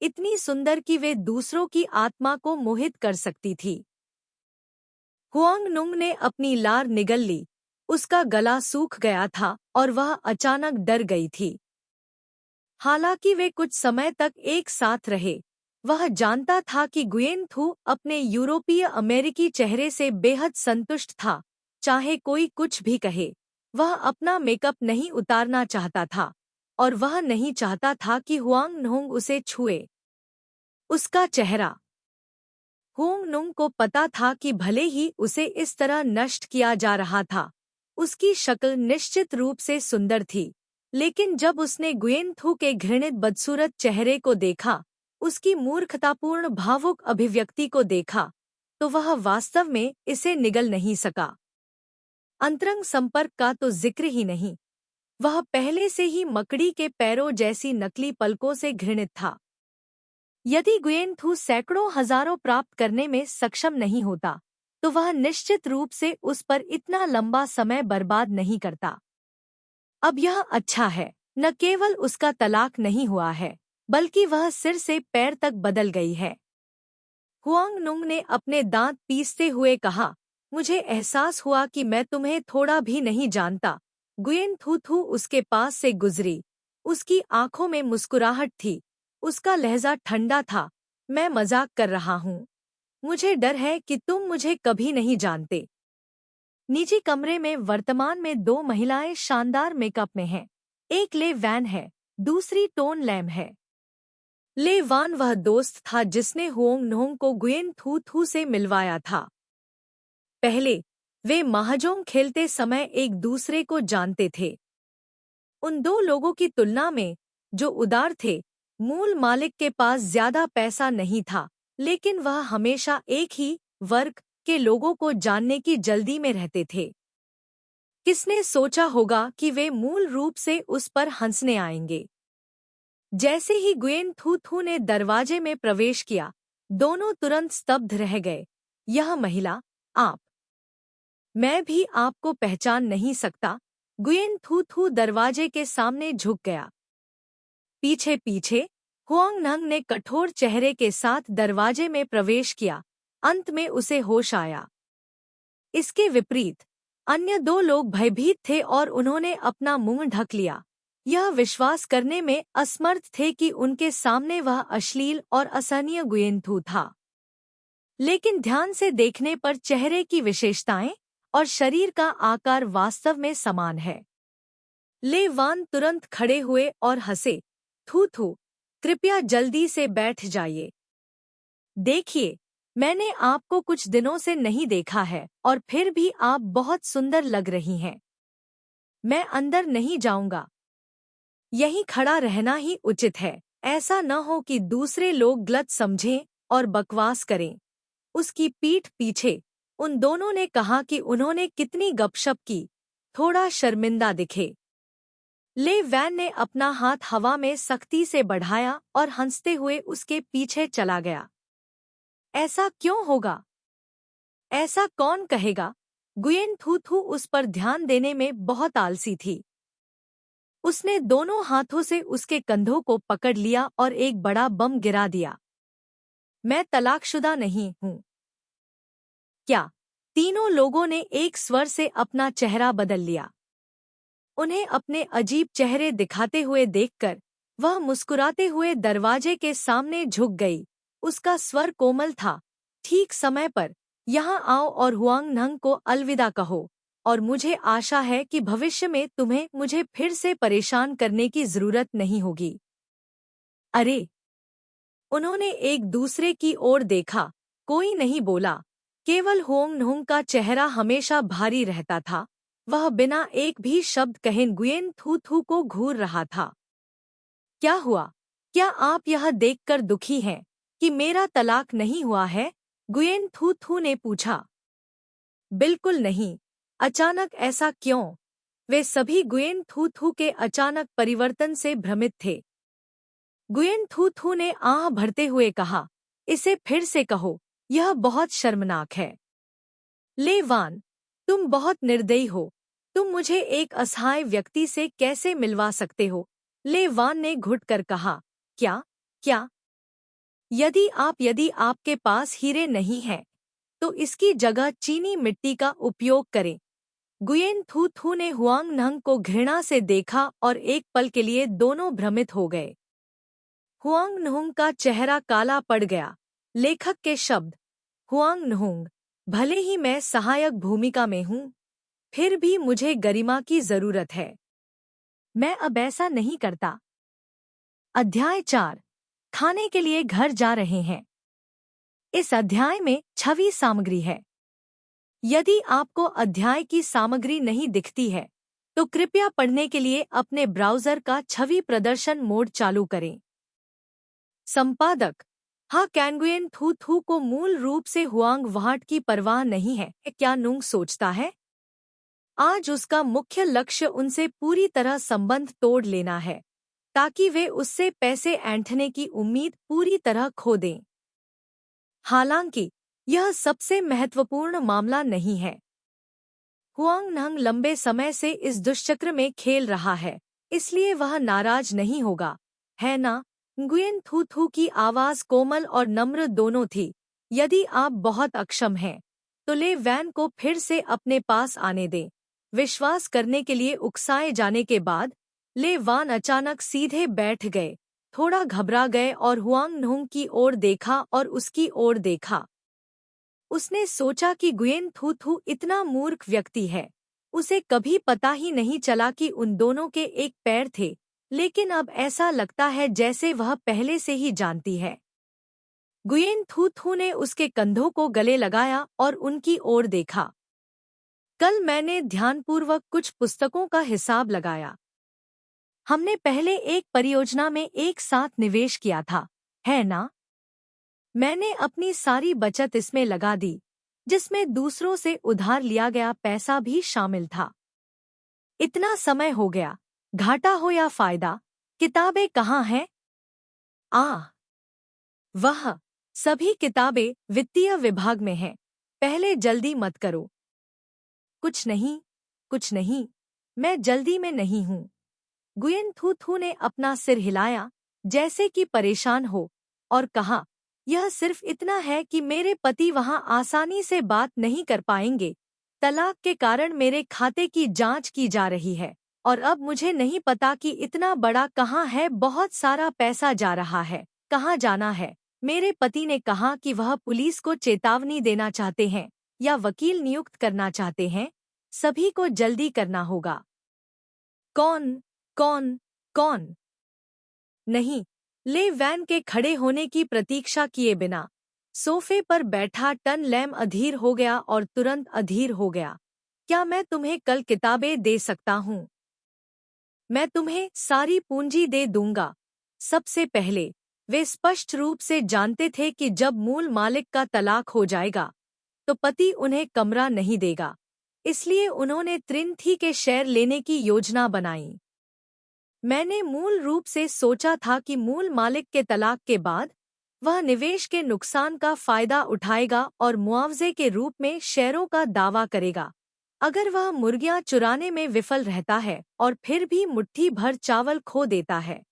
इतनी सुंदर कि वे दूसरों की आत्मा को मोहित कर सकती थी। हुआंग नोंग ने अपनी लार निगल ली। उसका गला सूख गया था और वह अचानक डर गई थी। हालांकि वे कुछ समय तक एक साथ रहे, वह जानता था कि गुयेन थू अपने यूरोपीय अमेरिकी चेहरे से बेहद संतुष्ट था। चाहे कोई कुछ भी कहे, वह अपना मेकअप नहीं उतारना चाहता था और वह नहीं चाहता था कि हुआंग नोंग उसे छुए। उसका चेहरा, हुआंग नोंग को पता था कि भले ही उसे इस तरह नष्ट किया जा रहा था, उसकी शक्ल निश्चित रूप से सुंदर थी, लेकिन जब उसने गुयेन थू के घृणित बदसूरत चेहरे को देखा, उसकी मूर्खतापूर्ण भावुक अभिव्यक्ति को देखा, तो वह वास्तव में इसे निगल नहीं सका। अंतरंग संपर्क का तो जिक्र ही नहीं। वह पहले से ही मकड़ी के पैरों जैसी नकली पलकों से घृणित था। यदि गुयेन थू सैकड़ों हजारों प्राप्त करने में सक्षम नहीं होता, तो वह निश्चित रूप से उस पर इतना लंबा समय बर्बाद नहीं करता। अब यह अच्छा है, न केवल उसका तलाक नहीं हुआ है, बल्कि वह सिर से पैर तक बदल गई है। हुआंग नोंग ने अपने दांत पीसते हुए कहा, मुझे एहसास हुआ कि मैं तुम्हें थोड़ा भी नहीं जानता। गुयेन थू थू उसके पास से गुजरी। उसकी आंखों में मुस्कुराहट थी। उसका लहजा ठंडा था। मैं मजाक कर रहा हूँ। मुझे डर है कि तुम मुझे कभी नहीं जानते। निजी कमरे में वर्तमान में 2 महिलाएं शानदार मेकअप में हैं। एक ले वैन है, दूसरी टोन लैम है। ले वान वह दोस्त था जिसने हुआंग नोंग को गुयेन थू थू से मिलवाया था। पहले वे महाजोंग खेलते समय एक दूसरे को जानते थे। उन दो लोगों की तुलना में जो उदार थे, मूल मालिक के पास ज्यादा पैसा नहीं था, लेकिन वह हमेशा एक ही वर्ग के लोगों को जानने की जल्दी में रहते थे। किसने सोचा होगा कि वे मूल रूप से उस पर हंसने आएंगे। जैसे ही गुयेन थू थू ने दरवाजे में प्रवेश किया, दोनों तुरंत स्तब्ध रह गए। यह महिला, आप? मैं भी आपको पहचान नहीं सकता। गुयेन थू थू दरवाजे के सामने झुक गया। पीछे पीछे हुआंग नंग ने कठोर चेहरे के साथ दरवाजे में प्रवेश किया। अंत में उसे होश आया। इसके विपरीत अन्य दो लोग भयभीत थे और उन्होंने अपना मुंह ढक लिया। यह विश्वास करने में असमर्थ थे कि उनके सामने वह अश्लील और असहनीय गुयेन थू था। लेकिन ध्यान से देखने पर चेहरे की विशेषताएं और शरीर का आकार वास्तव में समान है। ले वान तुरंत खड़े हुए और हंसे। थू थू, कृपया जल्दी से बैठ जाइए। देखिए, मैंने आपको कुछ दिनों से नहीं देखा है और फिर भी आप बहुत सुंदर लग रही हैं। मैं अंदर नहीं जाऊंगा। यहीं खड़ा रहना ही उचित है। ऐसा न हो कि दूसरे लोग गलत समझें और बकवास करें। उसकी पीठ पीछे उन दोनों ने कहा कि उन्होंने कितनी गपशप की, थोड़ा शर्मिंदा दिखे। ले वैन ने अपना हाथ हवा में सख्ती से बढ़ाया और हंसते हुए उसके पीछे चला गया। ऐसा क्यों होगा? ऐसा कौन कहेगा? गुयेन थू थू उस पर ध्यान देने में बहुत आलसी थी। उसने दोनों हाथों से उसके कंधों को पकड़ लिया और एक बड़ा बम गिरा दिया। मैं तलाकशुदा नहीं हूँ। क्या? तीनों लोगों ने एक स्वर से अपना चेहरा बदल लिया। उन्हें अपने अजीब चेहरे दिखाते हुए देखकर वह मुस्कुराते हुए दरवाजे के सामने झुक गई। उसका स्वर कोमल था। ठीक समय पर, यहाँ आओ और हुआंग नंग को अलविदा कहो, और मुझे आशा है कि भविष्य में तुम्हें मुझे फिर से परेशान करने की जरूरत नहीं होगी। अरे! उन्होंने एक दूसरे की ओर देखा। कोई नहीं बोला। केवल हुआंग नंग का चेहरा हमेशा भारी रहता था। वह बिना एक भी शब्द कहे गुयेन थू थू को घूर रहा था। क्या हुआ? क्या आप यह देखकर दुखी हैं कि मेरा तलाक नहीं हुआ है? गुयेन थू थू ने पूछा। बिल्कुल नहीं। अचानक ऐसा क्यों? वे सभी गुयेन थू थू के अचानक परिवर्तन से भ्रमित थे। गुयेन थू थू ने आह भरते हुए कहा, इसे फिर से कहो, यह बहुत शर्मनाक है। ले वान, तुम बहुत निर्दयी हो। तुम मुझे एक असहाय व्यक्ति से कैसे मिलवा सकते हो? ले वान ने घुटकर कहा। क्या? क्या? यदि आपके पास हीरे नहीं हैं, तो इसकी जगह चीनी मिट्टी का उपयोग करें। गुयेन थू थू ने हुआंग नंग को घृणा से देखा और एक पल के लिए दोनों भ्रमित हो गए। हुआंग नंग का चेहरा काला पड़ गया। लेखक के शब्द। हुआंग नंग, भले ही मैं सहायक भूमिका में हूँ, फिर भी मुझे गरिमा की जरूरत है। मैं अब ऐसा नहीं करता। अध्याय 4। खाने के लिए घर जा रहे हैं। इस अध्याय में छवि सामग्री है। यदि आपको अध्याय की सामग्री नहीं दिखती है, तो कृपया पढ़ने के लिए अपने ब्राउज़र का छवि प्रदर्शन मोड चालू करें। संपादक। हाँ, कैंगुयेन थू थू को मूल रूप से हुआंग वहाट की परवाह नहीं है। क्या नुंग सोचता है? आज उसका मुख्य लक्ष्य उनसे पूरी तरह संबंध तोड़ लेना है, ताकि वे उससे पैसे ऐंठने की उम्मीद पूरी तरह खो दें। हालांकि यह सबसे महत्वपूर्ण मामला नहीं है। हुआंग नंग लंबे समय से इस दुष्चक्र में खेल रहा है, इसलिए वह नाराज नहीं होगा, है ना? गुयेन थू थू की आवाज कोमल और नम्र दोनों थी। यदि आप बहुत अक्षम हैं, तो ले वैन को फिर से अपने पास आने दें। विश्वास करने के लिए उकसाए जाने के बाद ले वान अचानक सीधे बैठ गए, थोड़ा घबरा गए और हुआंग नंग की ओर देखा और उसकी ओर देखा। उसने सोचा कि गुयेन थू थू इतना मूर्ख व्यक्ति है। उसे कभी पता ही नहीं चला कि उन दोनों के एक पैर थे, लेकिन अब ऐसा लगता है जैसे वह पहले से ही जानती है। गुयेन थू थू ने उसके कंधों को गले लगाया और उनकी ओर देखा। कल मैंने ध्यानपूर्वक कुछ पुस्तकों का हिसाब लगाया। हमने पहले एक परियोजना में एक साथ निवेश किया था, है ना? मैंने अपनी सारी बचत इसमें लगा दी, जिसमें दूसरों से उधार लिया गया पैसा भी शामिल था। इतना समय हो गया, घाटा हो या फायदा, किताबें कहाँ हैं? वह सभी किताबें वित्तीय विभाग में हैं। पहले जल्दी मत करो। कुछ नहीं, कुछ नहीं, मैं जल्दी में नहीं हूँ। गुयेन थू थू ने अपना सिर हिलाया, जैसे कि परेशान हो, और कहा, यह सिर्फ इतना है कि मेरे पति वहाँ आसानी से बात नहीं कर पाएंगे। तलाक के कारण मेरे खाते की जांच की जा रही है, और अब मुझे नहीं पता कि इतना बड़ा कहाँ है, बहुत सारा पैसा जा रहा है, कहाँ जाना है। मेरे पति ने कहा कि वह पुलिस को चेतावनी देना चाहते हैं या वकील नियुक्त करना चाहते हैं। सभी को जल्दी करना होगा। कौन कौन कौन? नहीं, ले वैन के खड़े होने की प्रतीक्षा किए बिना सोफे पर बैठा टन लैम अधीर हो गया और तुरंत अधीर हो गया। क्या मैं तुम्हें कल किताबें दे सकता हूँ? मैं तुम्हें सारी पूंजी दे दूंगा। सबसे पहले वे स्पष्ट रूप से जानते थे कि जब मूल मालिक का तलाक हो जाएगा तो पति उन्हें कमरा नहीं देगा, इसलिए उन्होंने त्रिन-थी के शेयर लेने की योजना बनाई। मैंने मूल रूप से सोचा था कि मूल मालिक के तलाक के बाद वह निवेश के नुकसान का फायदा उठाएगा और मुआवजे के रूप में शेयरों का दावा करेगा। अगर वह मुर्गियां चुराने में विफल रहता है और फिर भी मुट्ठी भर चावल खो देता है।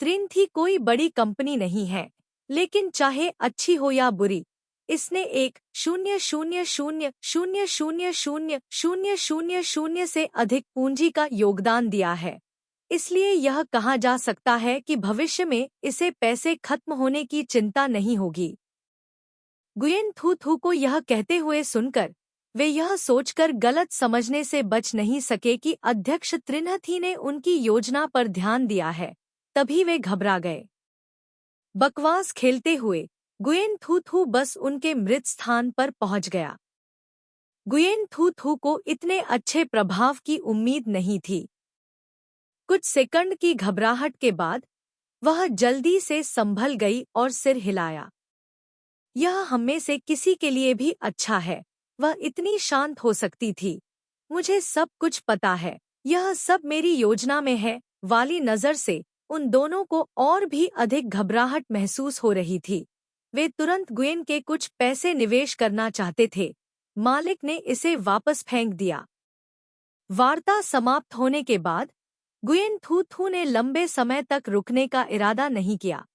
त्रिन-थी कोई बड़ी कंपनी नहीं है, लेकिन चाहे अच्छी हो या बुरी, इसने 1,000,000,000,000 से अधिक पूंजी का योगदान दिया है। इसलिए यह कहा जा सकता है कि भविष्य में इसे पैसे खत्म होने की चिंता नहीं होगी। गुयेन थू थू को यह कहते हुए सुनकर वे यह सोचकर गलत समझने से बच नहीं सके कि अध्यक्ष त्रिन-थी ने उनकी योजना पर ध्यान दिया है। तभी वे घबरा गए। बकवास खेलते हुए गुयेन थू थू बस उनके मृत स्थान पर पहुंच गया। गुयेन थू थू को इतने अच्छे प्रभाव की उम्मीद नहीं थी। कुछ सेकंड की घबराहट के बाद वह जल्दी से संभल गई और सिर हिलाया। यह हममें से किसी के लिए भी अच्छा है। वह इतनी शांत हो सकती थी। मुझे सब कुछ पता है। यह सब मेरी योजना में है वाली नज़र से उन दोनों को और भी अधिक घबराहट महसूस हो रही थी। वे तुरंत गुयेन के कुछ पैसे निवेश करना चाहते थे। मालिक ने इसे वापस फेंक दिया। वार्ता समाप्त होने के बाद गुयेन थू थू ने लंबे समय तक रुकने का इरादा नहीं किया।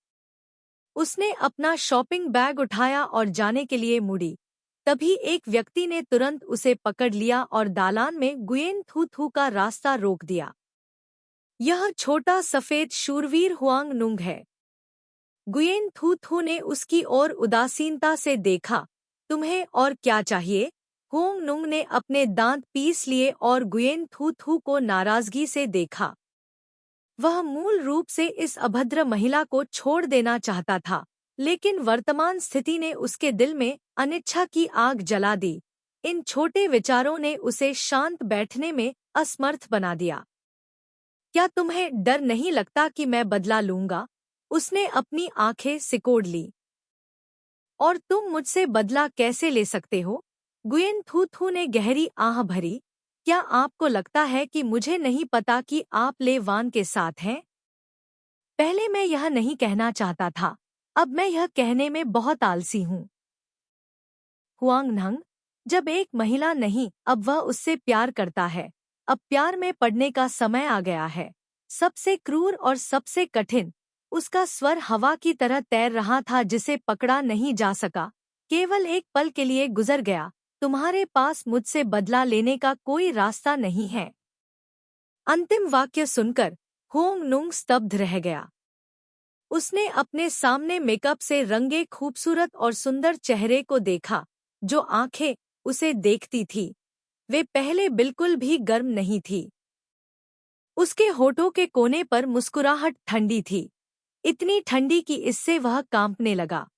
उसने अपना शॉपिंग बैग उठाया और जाने के लिए मुड़ी। तभी एक व्यक्ति ने तुरंत उसे पकड़ लिया और दालान में गुयेन थू थू का रास्ता रोक दिया। यह छोटा सफेद शूरवीर हुआंग नुंग है। गुयेन थू थू ने उसकी ओर उदासीनता से देखा। तुम्हें और क्या चाहिए? हुआंग नुंग ने अपने दांत पीस लिए और गुयेन थू थू को नाराजगी से देखा। वह मूल रूप से इस अभद्र महिला को छोड़ देना चाहता था, लेकिन वर्तमान स्थिति ने उसके दिल में अनिच्छा की आग जला दी। इन छोटे विचारों ने उसे शांत बैठने में असमर्थ बना दिया। क्या तुम्हें डर नहीं लगता कि मैं बदला लूंगा? उसने अपनी आंखें सिकोड़ ली। और तुम मुझसे बदला कैसे ले सकते हो? गुयेन थू थू ने गहरी आह भरी। क्या आपको लगता है कि मुझे नहीं पता कि आप ले वान के साथ हैं? पहले मैं यह नहीं कहना चाहता था, अब मैं यह कहने में बहुत आलसी हूँ। हुआंग नंग, जब एक महिला नहीं, अब वह उससे प्यार करता है। अब प्यार में पड़ने का समय आ गया है। सबसे क्रूर और सबसे कठिन। उसका स्वर हवा की तरह तैर रहा था जिसे पकड़ा नहीं जा सका। केवल एक पल के लिए गुजर गया। तुम्हारे पास मुझसे बदला लेने का कोई रास्ता नहीं है। अंतिम वाक्य सुनकर हुआंग नुंग स्तब्ध रह गया। उसने अपने सामने मेकअप से रंगे खूबसूरत और सुंदर चेहरे को देखा, जो आंखें उसे देखती थी। वे पहले बिल्कुल भी गर्म नहीं थी। उसके होठों के कोने पर मुस्कुराहट ठंडी थी, इतनी ठंडी कि इससे वह कांपने लगा।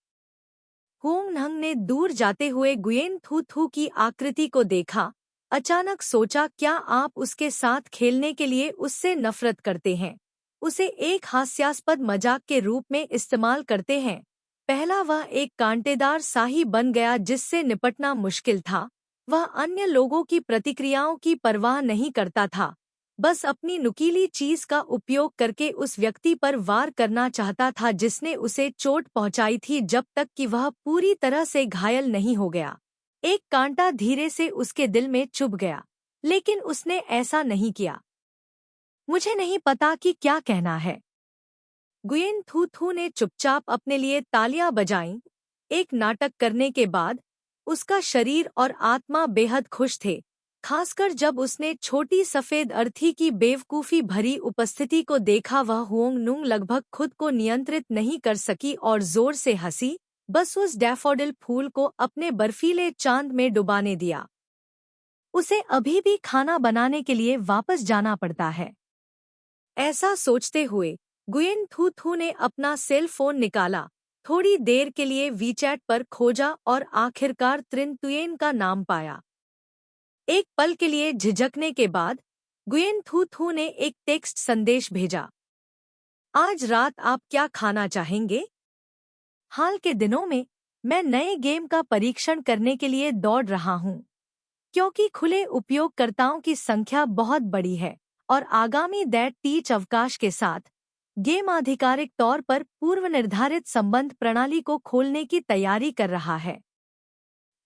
हुआंग नंग ने दूर जाते हुए गुयेन थू थू की आकृति को देखा। अचानक सोचा, क्या आप उसके साथ खेलने के लिए उससे नफरत करते हैं, उसे एक हास्यास्पद मजाक के रूप में इस्तेमाल करते हैं। पहला, वह एक कांटेदार साही बन गया जिससे निपटना मुश्किल था। वह अन्य लोगों की प्रतिक्रियाओं की परवाह नहीं करता था, बस अपनी नुकीली चीज का उपयोग करके उस व्यक्ति पर वार करना चाहता था जिसने उसे चोट पहुंचाई थी, जब तक कि वह पूरी तरह से घायल नहीं हो गया। एक कांटा धीरे से उसके दिल में चुभ गया, लेकिन उसने ऐसा नहीं किया। मुझे नहीं पता कि क्या कहना है। गुयेन थू थू ने चुपचाप अपने लिए तालियां बजाईं। एक नाटक करने के बाद उसका शरीर और आत्मा बेहद खुश थे, खासकर जब उसने छोटी सफेद अर्थी की बेवकूफ़ी भरी उपस्थिति को देखा। वह हुओंग नुंग लगभग खुद को नियंत्रित नहीं कर सकी और जोर से हंसी, बस उस डैफोडिल फूल को अपने बर्फीले चांद में डुबाने दिया। उसे अभी भी खाना बनाने के लिए वापस जाना पड़ता है। ऐसा सोचते हुए गुयेन थू थू ने अपना सेल फोन निकाला, थोड़ी देर के लिए वीचैट पर खोजा और आखिरकार त्रिन तुयेन का नाम पाया। एक पल के लिए झिझकने के बाद गुयेन थू थू ने एक टेक्स्ट संदेश भेजा। आज रात आप क्या खाना चाहेंगे? हाल के दिनों में मैं नए गेम का परीक्षण करने के लिए दौड़ रहा हूँ, क्योंकि खुले उपयोगकर्ताओं की संख्या बहुत बड़ी है और आगामी दैट टीच अवकाश के साथ गेम आधिकारिक तौर पर पूर्व निर्धारित संबंध प्रणाली को खोलने की तैयारी कर रहा है।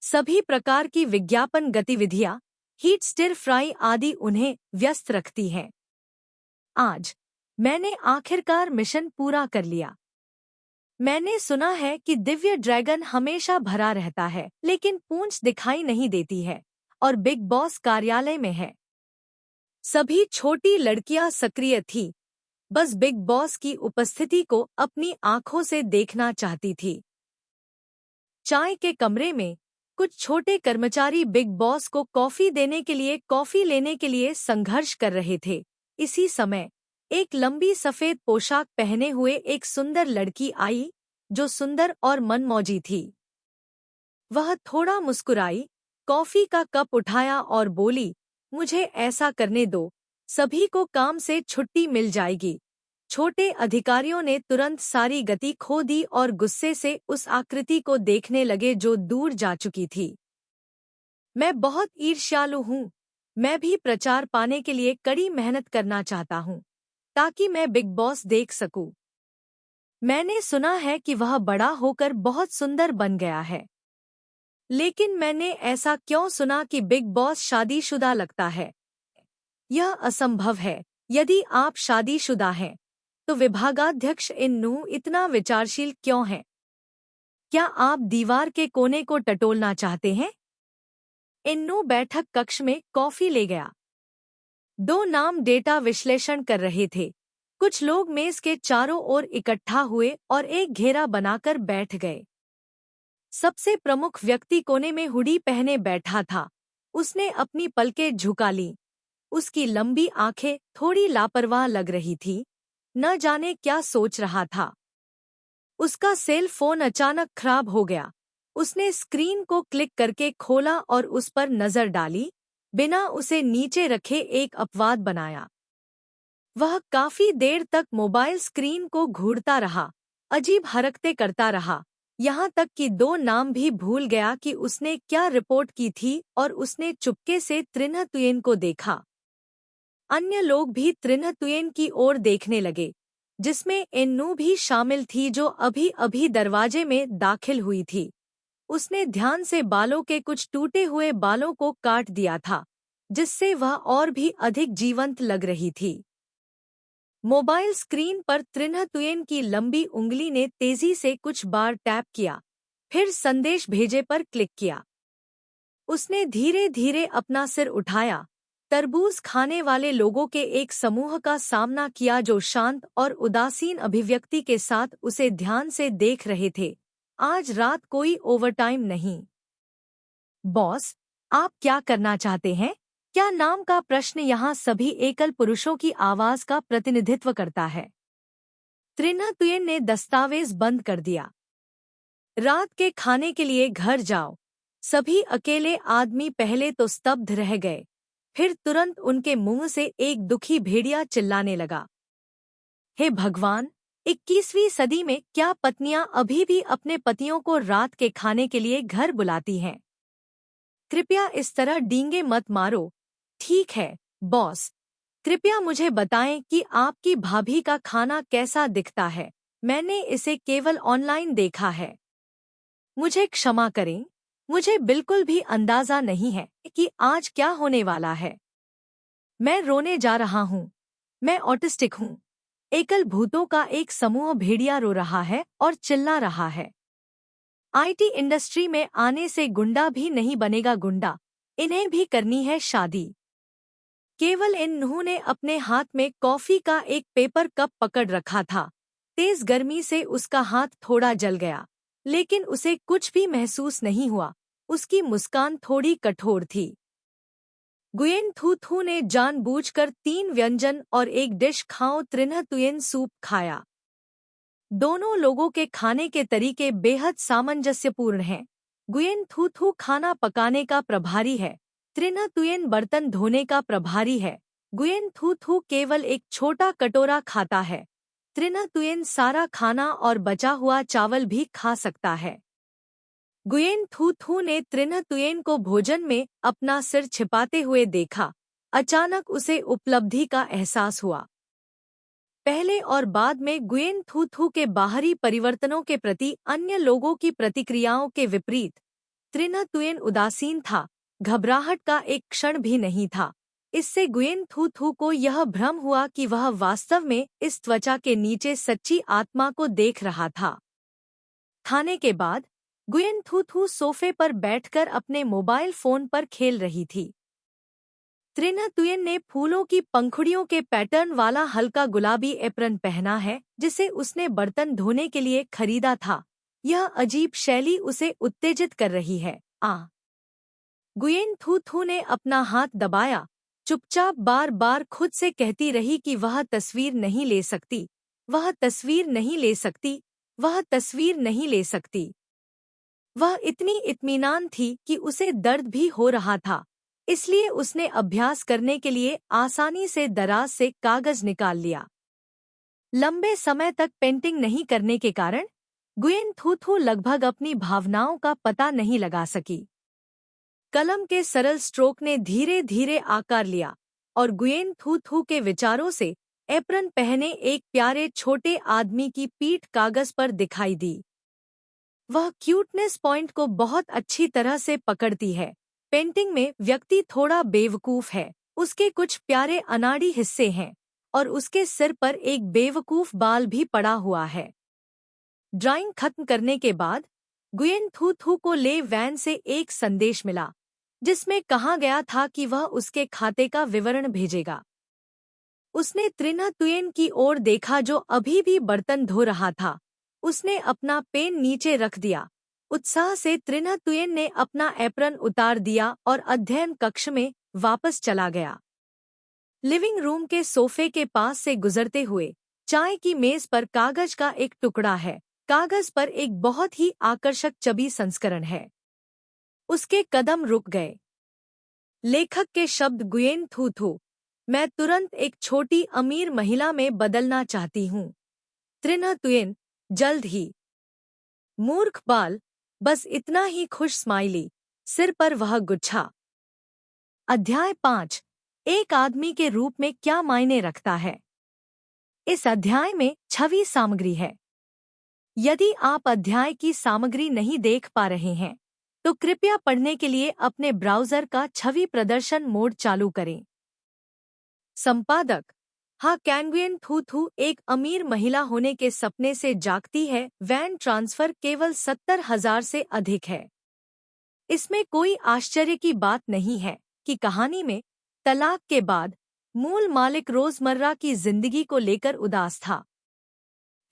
सभी प्रकार की विज्ञापन गतिविधियां, हीट स्टिर फ्राई आदि उन्हें व्यस्त रखती हैं। आज मैंने आखिरकार मिशन पूरा कर लिया। मैंने सुना है कि दिव्य ड्रैगन हमेशा भरा रहता है, लेकिन पूंछ दिखाई नहीं देती है और बिग बॉस कार्यालय में है। सभी छोटी लड़कियां सक्रिय थी, बस बिग बॉस की उपस्थिति को अपनी आंखों से देखना चाहती थी। चाय के कमरे में कुछ छोटे कर्मचारी बिग बॉस को कॉफी देने के लिए कॉफी लेने के लिए संघर्ष कर रहे थे। इसी समय एक लंबी सफेद पोशाक पहने हुए एक सुंदर लड़की आई, जो सुंदर और मनमौजी थी। वह थोड़ा मुस्कुराई, कॉफी का कप उठाया और बोली, मुझे ऐसा करने दो, सभी को काम से छुट्टी मिल जाएगी। छोटे अधिकारियों ने तुरंत सारी गति खो दी और गुस्से से उस आकृति को देखने लगे जो दूर जा चुकी थी। मैं बहुत ईर्ष्यालु हूँ। मैं भी प्रचार पाने के लिए कड़ी मेहनत करना चाहता हूँ, ताकि मैं बिग बॉस देख सकूं। मैंने सुना है कि वह बड़ा होकर बहुत सुंदर बन गया है, लेकिन मैंने ऐसा क्यों सुना कि बिग बॉस शादीशुदा लगता है? यह असंभव है। यदि आप शादीशुदा हैं, तो विभागाध्यक्ष इन्नू इतना विचारशील क्यों है? क्या आप दीवार के कोने को टटोलना चाहते हैं? इन्नू बैठक कक्ष में कॉफी ले गया। दो नाम डेटा विश्लेषण कर रहे थे। कुछ लोग मेज के चारों ओर इकट्ठा हुए और एक घेरा बनाकर बैठ गए। सबसे प्रमुख व्यक्ति कोने में हुडी पहने बैठा था। उसने अपनी पलकें झुका लीं। उसकी लंबी आंखें थोड़ी लापरवाह लग रही थी, न जाने क्या सोच रहा था। उसका सेल फोन अचानक खराब हो गया। उसने स्क्रीन को क्लिक करके खोला और उस पर नजर डाली, बिना उसे नीचे रखे एक अपवाद बनाया। वह काफी देर तक मोबाइल स्क्रीन को घूरता रहा, अजीब हरकतें करता रहा, यहाँ तक कि दो नाम भी भूल गया कि उसने क्या रिपोर्ट की थी और उसने चुपके से त्रिन्ह तुयेन को देखा। अन्य लोग भी त्रिन्ह तुयेन की ओर देखने लगे, जिसमें इन्नू भी शामिल थी, जो अभी अभी दरवाजे में दाखिल हुई थी। उसने ध्यान से बालों के कुछ टूटे हुए बालों को काट दिया था, जिससे वह और भी अधिक जीवंत लग रही थी। मोबाइल स्क्रीन पर त्रिन्ह तुयेन की लंबी उंगली ने तेजी से कुछ बार टैप किया, फिर संदेश भेजे पर क्लिक किया। उसने धीरे धीरे अपना सिर उठाया, तरबूज खाने वाले लोगों के एक समूह का सामना किया जो शांत और उदासीन अभिव्यक्ति के साथ उसे ध्यान से देख रहे थे। आज रात कोई ओवरटाइम नहीं। बॉस, आप क्या करना चाहते हैं? क्या नाम का प्रश्न यहाँ सभी एकल पुरुषों की आवाज का प्रतिनिधित्व करता है। त्रिन्ह तुयेन ने दस्तावेज बंद कर दिया। रात के खाने के लिए घर जाओ। सभी अकेले आदमी पहले तो स्तब्ध रह गए, फिर तुरंत उनके मुंह से एक दुखी भेड़िया चिल्लाने लगा, हे भगवान! 21वीं सदी में क्या पत्नियां अभी भी अपने पतियों को रात के खाने के लिए घर बुलाती हैं? कृपया इस तरह डींगे मत मारो। ठीक है, बॉस। कृपया मुझे बताएं कि आपकी भाभी का खाना कैसा दिखता है। मैंने इसे केवल ऑनलाइन देखा है। मुझे क्षमा करें, मुझे बिल्कुल भी अंदाजा नहीं है कि आज क्या होने वाला है। मैं रोने जा रहा हूँ। मैं ऑटिस्टिक हूँ। एकल भूतों का एक समूह भेड़िया रो रहा है और चिल्ला रहा है। आईटी इंडस्ट्री में आने से गुंडा भी नहीं बनेगा गुंडा, इन्हें भी करनी है शादी। केवल इन्होंने अपने हाथ में कॉफी का एक पेपर कप पकड़ रखा था। तेज गर्मी से उसका हाथ थोड़ा जल गया, लेकिन उसे कुछ भी महसूस नहीं हुआ। उसकी मुस्कान थोड़ी कठोर थी। गुयेन थू थू ने जानबूझकर 3 व्यंजन और एक डिश खाओ त्रिन्ह तुयेन सूप खाया। दोनों लोगों के खाने के तरीके बेहद सामंजस्यपूर्ण हैं। गुयेन थू थू खाना पकाने का प्रभारी है, त्रिन्ह तुयेन बर्तन धोने का प्रभारी है। गुयेन थू थू केवल एक छोटा कटोरा खाता है, त्रिन्ह तुयेन सारा खाना और बचा हुआ चावल भी खा सकता है। गुयेन थू थू ने त्रिन्ह तुयेन को भोजन में अपना सिर छिपाते हुए देखा। अचानक उसे उपलब्धि का एहसास हुआ। पहले और बाद में गुयेन थू थू के बाहरी परिवर्तनों के प्रति अन्य लोगों की प्रतिक्रियाओं के विपरीत त्रिन्ह तुयेन उदासीन था, घबराहट का एक क्षण भी नहीं था। इससे गुयेन थू थू को यह भ्रम हुआ कि वह वास्तव में इस त्वचा के नीचे सच्ची आत्मा को देख रहा था। खाने के बाद गुयेन थू थू सोफे पर बैठकर अपने मोबाइल फोन पर खेल रही थी। त्रिन्ह तुयेन ने फूलों की पंखुड़ियों के पैटर्न वाला हल्का गुलाबी एप्रन पहना है, जिसे उसने बर्तन धोने के लिए खरीदा था। यह अजीब शैली उसे उत्तेजित कर रही है। गुयेन थू थू ने अपना हाथ दबाया, चुपचाप बार बार खुद से कहती रही कि वह तस्वीर नहीं ले सकती, वह तस्वीर नहीं ले सकती, वह तस्वीर नहीं ले सकती। वह इतनी इत्मीनान थी कि उसे दर्द भी हो रहा था, इसलिए उसने अभ्यास करने के लिए आसानी से दराज से कागज निकाल लिया। लंबे समय तक पेंटिंग नहीं करने के कारण गुयेन थू थू लगभग अपनी भावनाओं का पता नहीं लगा सकी। कलम के सरल स्ट्रोक ने धीरे धीरे आकार लिया और गुयेन थू थू के विचारों से एप्रन पहने एक प्यारे छोटे आदमी की पीठ कागज पर दिखाई दी। वह क्यूटनेस पॉइंट को बहुत अच्छी तरह से पकड़ती है। पेंटिंग में व्यक्ति थोड़ा बेवकूफ है, उसके कुछ प्यारे अनाड़ी हिस्से हैं और उसके सिर पर एक बेवकूफ बाल भी पड़ा हुआ है। ड्राइंग खत्म करने के बाद गुयेन थू थू को ले वैन से एक संदेश मिला, जिसमें कहा गया था कि वह उसके खाते का विवरण भेजेगा। उसने त्रिन्ह तुयेन की ओर देखा जो अभी भी बर्तन धो रहा था। उसने अपना पेन नीचे रख दिया। उत्साह से त्रिन्ह तुयेन ने अपना एप्रन उतार दिया और अध्ययन कक्ष में वापस चला गया। लिविंग रूम के सोफे के पास से गुजरते हुए चाय की मेज पर कागज का एक टुकड़ा है। कागज पर एक बहुत ही आकर्षक चबी संस्करण है। उसके कदम रुक गए। लेखक के शब्द गुयेन थू थू, मैं तुरंत एक छोटी अमीर महिला में बदलना चाहती हूँ। त्रिन्ह तुयेन, जल्द ही। मूर्ख बाल, बस इतना ही खुश स्माइली, सिर पर वह गुच्छा। अध्याय 5, एक आदमी के रूप में क्या मायने रखता है। इस अध्याय में छवि सामग्री है। यदि आप अध्याय की सामग्री नहीं देख पा रहे हैं, तो कृपया पढ़ने के लिए अपने ब्राउज़र का छवि प्रदर्शन मोड चालू करें। संपादक, हाँ, कैंगुयेन थू थू एक अमीर महिला होने के सपने से जागती है। वैन ट्रांसफर केवल 70,000 से अधिक है। इसमें कोई आश्चर्य की बात नहीं है कि कहानी में तलाक के बाद मूल मालिक रोजमर्रा की जिंदगी को लेकर उदास था।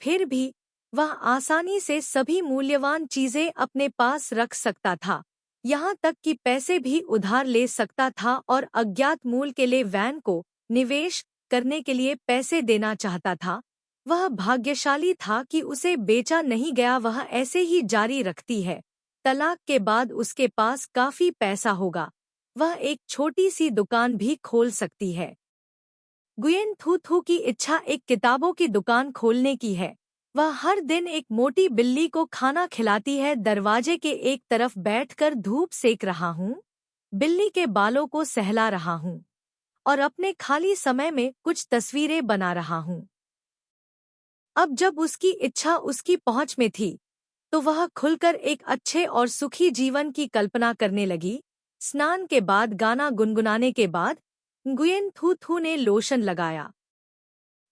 फिर भी वह आसानी से सभी मूल्यवान चीजें अपने पास रख सकता था, यहाँ तक कि पैसे भी उधार ले सकता था और अज्ञात मूल के लिए वैन को निवेश करने के लिए पैसे देना चाहता था। वह भाग्यशाली था कि उसे बेचा नहीं गया, वह ऐसे ही जारी रखती है। तलाक के बाद उसके पास काफी पैसा होगा, वह एक छोटी सी दुकान भी खोल सकती है। गुयेन थू थू की इच्छा एक किताबों की दुकान खोलने की है। वह हर दिन एक मोटी बिल्ली को खाना खिलाती है। दरवाजे के एक तरफ बैठकर धूप सेक रहा हूँ, बिल्ली के बालों को सहला रहा हूँ और अपने खाली समय में कुछ तस्वीरें बना रहा हूँ। अब जब उसकी इच्छा उसकी पहुंच में थी, तो वह खुलकर एक अच्छे और सुखी जीवन की कल्पना करने लगी। स्नान के बाद, गाना गुनगुनाने के बाद गुयेन थू थू ने लोशन लगाया।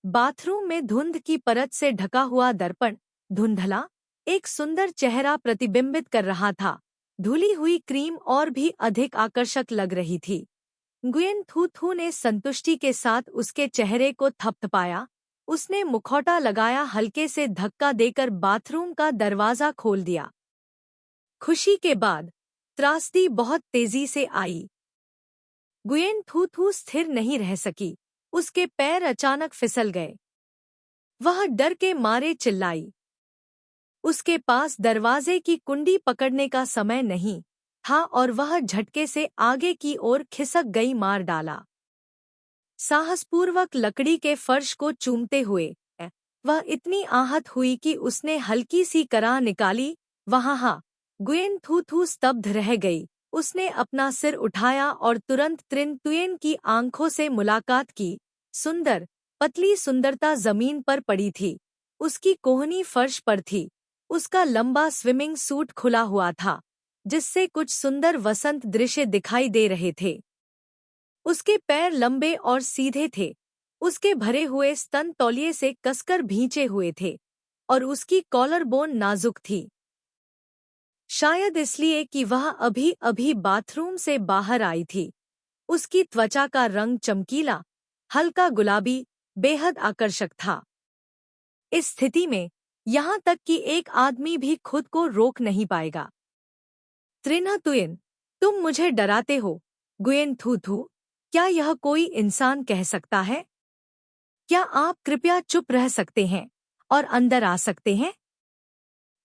बाथरूम में धुंध की परत से ढका हुआ दर्पण धुंधला एक सुंदर चेहरा प्रतिबिंबित कर रहा था। धुली हुई क्रीम और भी अधिक आकर्षक लग रही थी। गुयेन थू थू ने संतुष्टि के साथ उसके चेहरे को थपथपाया। उसने मुखौटा लगाया, हल्के से धक्का देकर बाथरूम का दरवाजा खोल दिया। खुशी के बाद त्रासदी बहुत तेजी से आई। गुयेन थू थू स्थिर नहीं रह सकी। उसके पैर अचानक फिसल गए। वह डर के मारे चिल्लाई। उसके पास दरवाजे की कुंडी पकड़ने का समय नहीं था और वह झटके से आगे की ओर खिसक गई, मार डाला। साहसपूर्वक लकड़ी के फर्श को चूमते हुए वह इतनी आहत हुई कि उसने हल्की सी कराह निकाली। वहाँ गुयेन थू थू स्तब्ध रह गई। उसने अपना सिर उठाया और तुरंत त्रिन तुयेन की आंखों से मुलाकात की। सुंदर पतली सुंदरता जमीन पर पड़ी थी। उसकी कोहनी फर्श पर थी। उसका लंबा स्विमिंग सूट खुला हुआ था, जिससे कुछ सुंदर वसंत दृश्य दिखाई दे रहे थे। उसके पैर लंबे और सीधे थे। उसके भरे हुए स्तन तौलिए से कसकर भींचे हुए थे और उसकी कॉलर बोन नाजुक थी। शायद इसलिए कि वह अभी अभी बाथरूम से बाहर आई थी। उसकी त्वचा का रंग चमकीला, हल्का गुलाबी, बेहद आकर्षक था। इस स्थिति में यहाँ तक कि एक आदमी भी खुद को रोक नहीं पाएगा। त्रिन्ह तुयेन, तुम मुझे डराते हो। गुयेन थू थू, क्या यह कोई इंसान कह सकता है? क्या आप कृपया चुप रह सकते हैं और अंदर आ सकते हैं?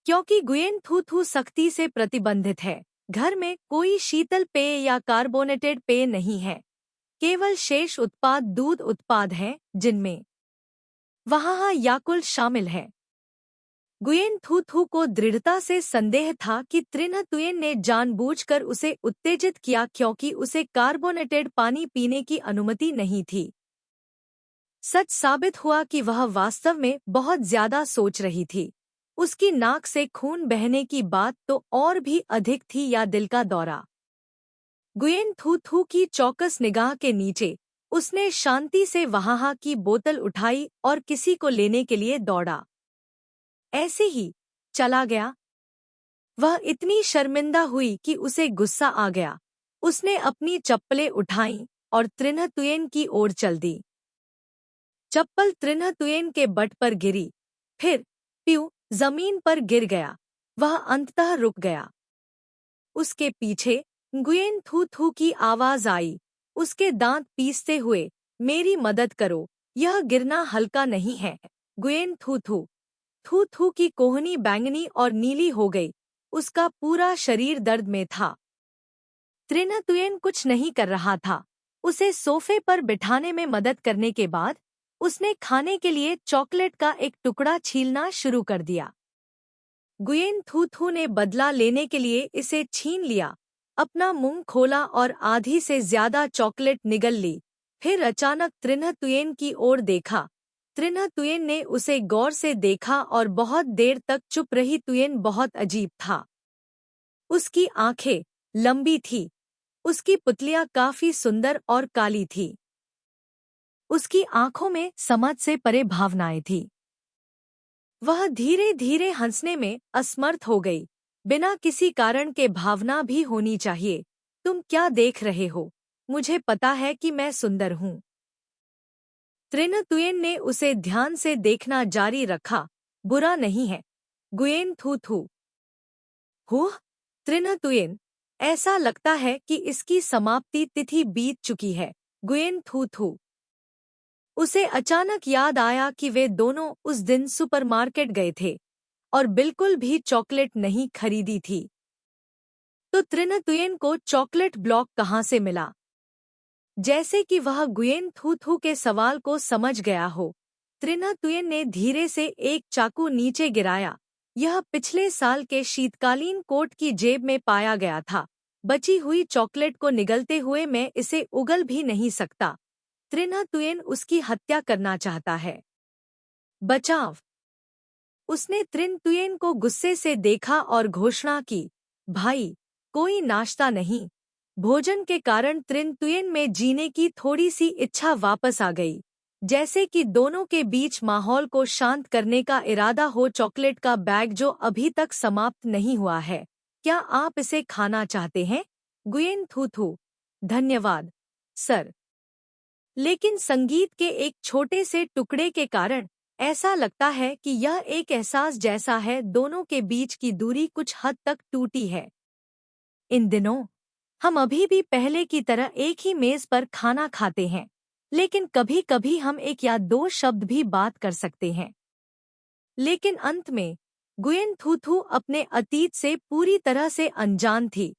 क्योंकि गुयेन थू थू सख्ती से प्रतिबंधित है। घर में कोई शीतल पेय या कार्बोनेटेड पेय नहीं है। केवल शेष उत्पाद दूध उत्पाद हैं, जिनमें वहाँ याकुल्ट शामिल है। गुयेन थू थू को दृढ़ता से संदेह था कि त्रिन्ह तुयेन ने जानबूझकर उसे उत्तेजित किया, क्योंकि उसे कार्बोनेटेड पानी पीने की अनुमति नहीं थी। सच साबित हुआ कि वह वास्तव में बहुत ज्यादा सोच रही थी। उसकी नाक से खून बहने की बात तो और भी अधिक थी, या दिल का दौरा। गुयेन थू थू की चौकस निगाह के नीचे उसने शांति से वहाँ की बोतल उठाई और किसी को लेने के लिए दौड़ा। ऐसे ही चला गया। वह इतनी शर्मिंदा हुई कि उसे गुस्सा आ गया। उसने अपनी चप्पलें उठाईं और त्रिन्ह तुयेन की ओर चल दी। चप्पल त्रिन्ह तुयेन के बट पर गिरी, फिर प्यू जमीन पर गिर गया। वह अंततः रुक गया। उसके पीछे गुयेन थू थू की आवाज आई, उसके दांत पीसते हुए, मेरी मदद करो, यह गिरना हल्का नहीं है। गुयेन थू थू थू थू की कोहनी बैंगनी और नीली हो गई। उसका पूरा शरीर दर्द में था। त्रिन्ह तुयेन कुछ नहीं कर रहा था। उसे सोफे पर बिठाने में मदद करने के बाद उसने खाने के लिए चॉकलेट का एक टुकड़ा छीलना शुरू कर दिया। गुयेन थू थू ने बदला लेने के लिए इसे छीन लिया, अपना मुंह खोला और आधी से ज्यादा चॉकलेट निगल ली। फिर अचानक त्रिन्ह तुयेन की ओर देखा। त्रिन्ह तुयेन ने उसे गौर से देखा और बहुत देर तक चुप रही। तुयेन बहुत अजीब था। उसकी आंखें लंबी थी। उसकी पुतलियां काफी सुंदर और काली थी। उसकी आंखों में समझ से परे भावनाएं थी। वह धीरे धीरे हंसने में असमर्थ हो गई। बिना किसी कारण के भावना भी होनी चाहिए। तुम क्या देख रहे हो? मुझे पता है कि मैं सुंदर हूँ। त्रिन्ह तुयेन ने उसे ध्यान से देखना जारी रखा। बुरा नहीं है। गुयेन थू थू। त्रिन्ह तुयेन, ऐसा लगता है कि इसकी समाप्ति तिथि बीत चुकी है। गुयेन थू थू। उसे अचानक याद आया कि वे दोनों उस दिन सुपरमार्केट गए थे और बिल्कुल भी चॉकलेट नहीं खरीदी थी। तो त्रिन तुयेन को चॉकलेट ब्लॉक कहाँ से मिला? जैसे कि वह गुयेन थू थू के सवाल को समझ गया हो, त्रिन तुयेन ने धीरे से एक चाकू नीचे गिराया। यह पिछले साल के शीतकालीन कोट की जेब में पाया गया था। बची हुई चॉकलेट को निगलते हुए मैं इसे उगल भी नहीं सकता। त्रिन तुयेन उसकी हत्या करना चाहता है। बचाव! उसने त्रिन तुयेन को गुस्से से देखा और घोषणा की, भाई, कोई नाश्ता नहीं। भोजन के कारण त्रिन तुयेन में जीने की थोड़ी सी इच्छा वापस आ गई, जैसे कि दोनों के बीच माहौल को शांत करने का इरादा हो। चॉकलेट का बैग जो अभी तक समाप्त नहीं हुआ है, क्या आप इसे खाना चाहते हैं? गुयेन थू थू, धन्यवाद, सर। लेकिन संगीत के एक छोटे से टुकड़े के कारण ऐसा लगता है कि यह एक एहसास जैसा है। दोनों के बीच की दूरी कुछ हद तक टूटी है। इन दिनों हम अभी भी पहले की तरह एक ही मेज पर खाना खाते हैं, लेकिन कभी-कभी हम एक या दो शब्द भी बात कर सकते हैं। लेकिन अंत में गुयेन थू थू अपने अतीत से पूरी तरह से अनजान थी,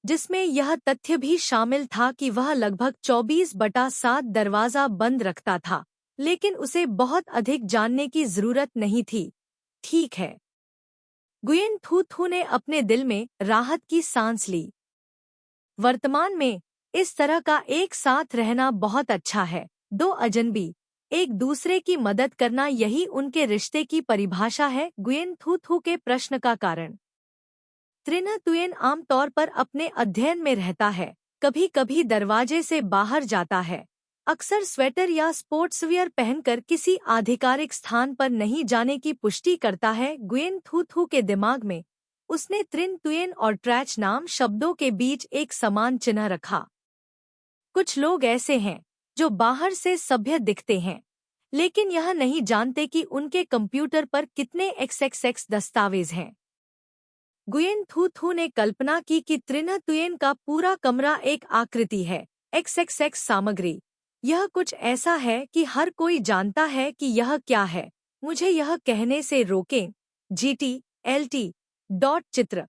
जिसमें यह तथ्य भी शामिल था कि वह लगभग 24/7 दरवाजा बंद रखता था, लेकिन उसे बहुत अधिक जानने की जरूरत नहीं थी। ठीक है। गुयेन थू थू ने अपने दिल में राहत की सांस ली। वर्तमान में इस तरह का एक साथ रहना बहुत अच्छा है। दो अजनबी एक दूसरे की मदद करना, यही उनके रिश्ते की परिभाषा है। गुयेन थू थू के प्रश्न का कारण। त्रिन तुयेन आमतौर पर अपने अध्ययन में रहता है, कभी कभी दरवाजे से बाहर जाता है, अक्सर स्वेटर या स्पोर्ट्सवियर पहनकर किसी आधिकारिक स्थान पर नहीं जाने की पुष्टि करता है। गुयेन थू थू के दिमाग में उसने त्रिन तुयेन और ट्रैच नाम शब्दों के बीच एक समान चिन्ह रखा। कुछ लोग ऐसे हैं जो बाहर से सभ्य दिखते हैं, लेकिन यह नहीं जानते कि उनके कंप्यूटर पर कितने XXX दस्तावेज हैं। गुयेन थू थू ने कल्पना की कि त्रिन तुयेन का पूरा कमरा एक आकृति है, XXX सामग्री। यह कुछ ऐसा है कि हर कोई जानता है कि यह क्या है। मुझे यह कहने से रोकें, GTLT चित्र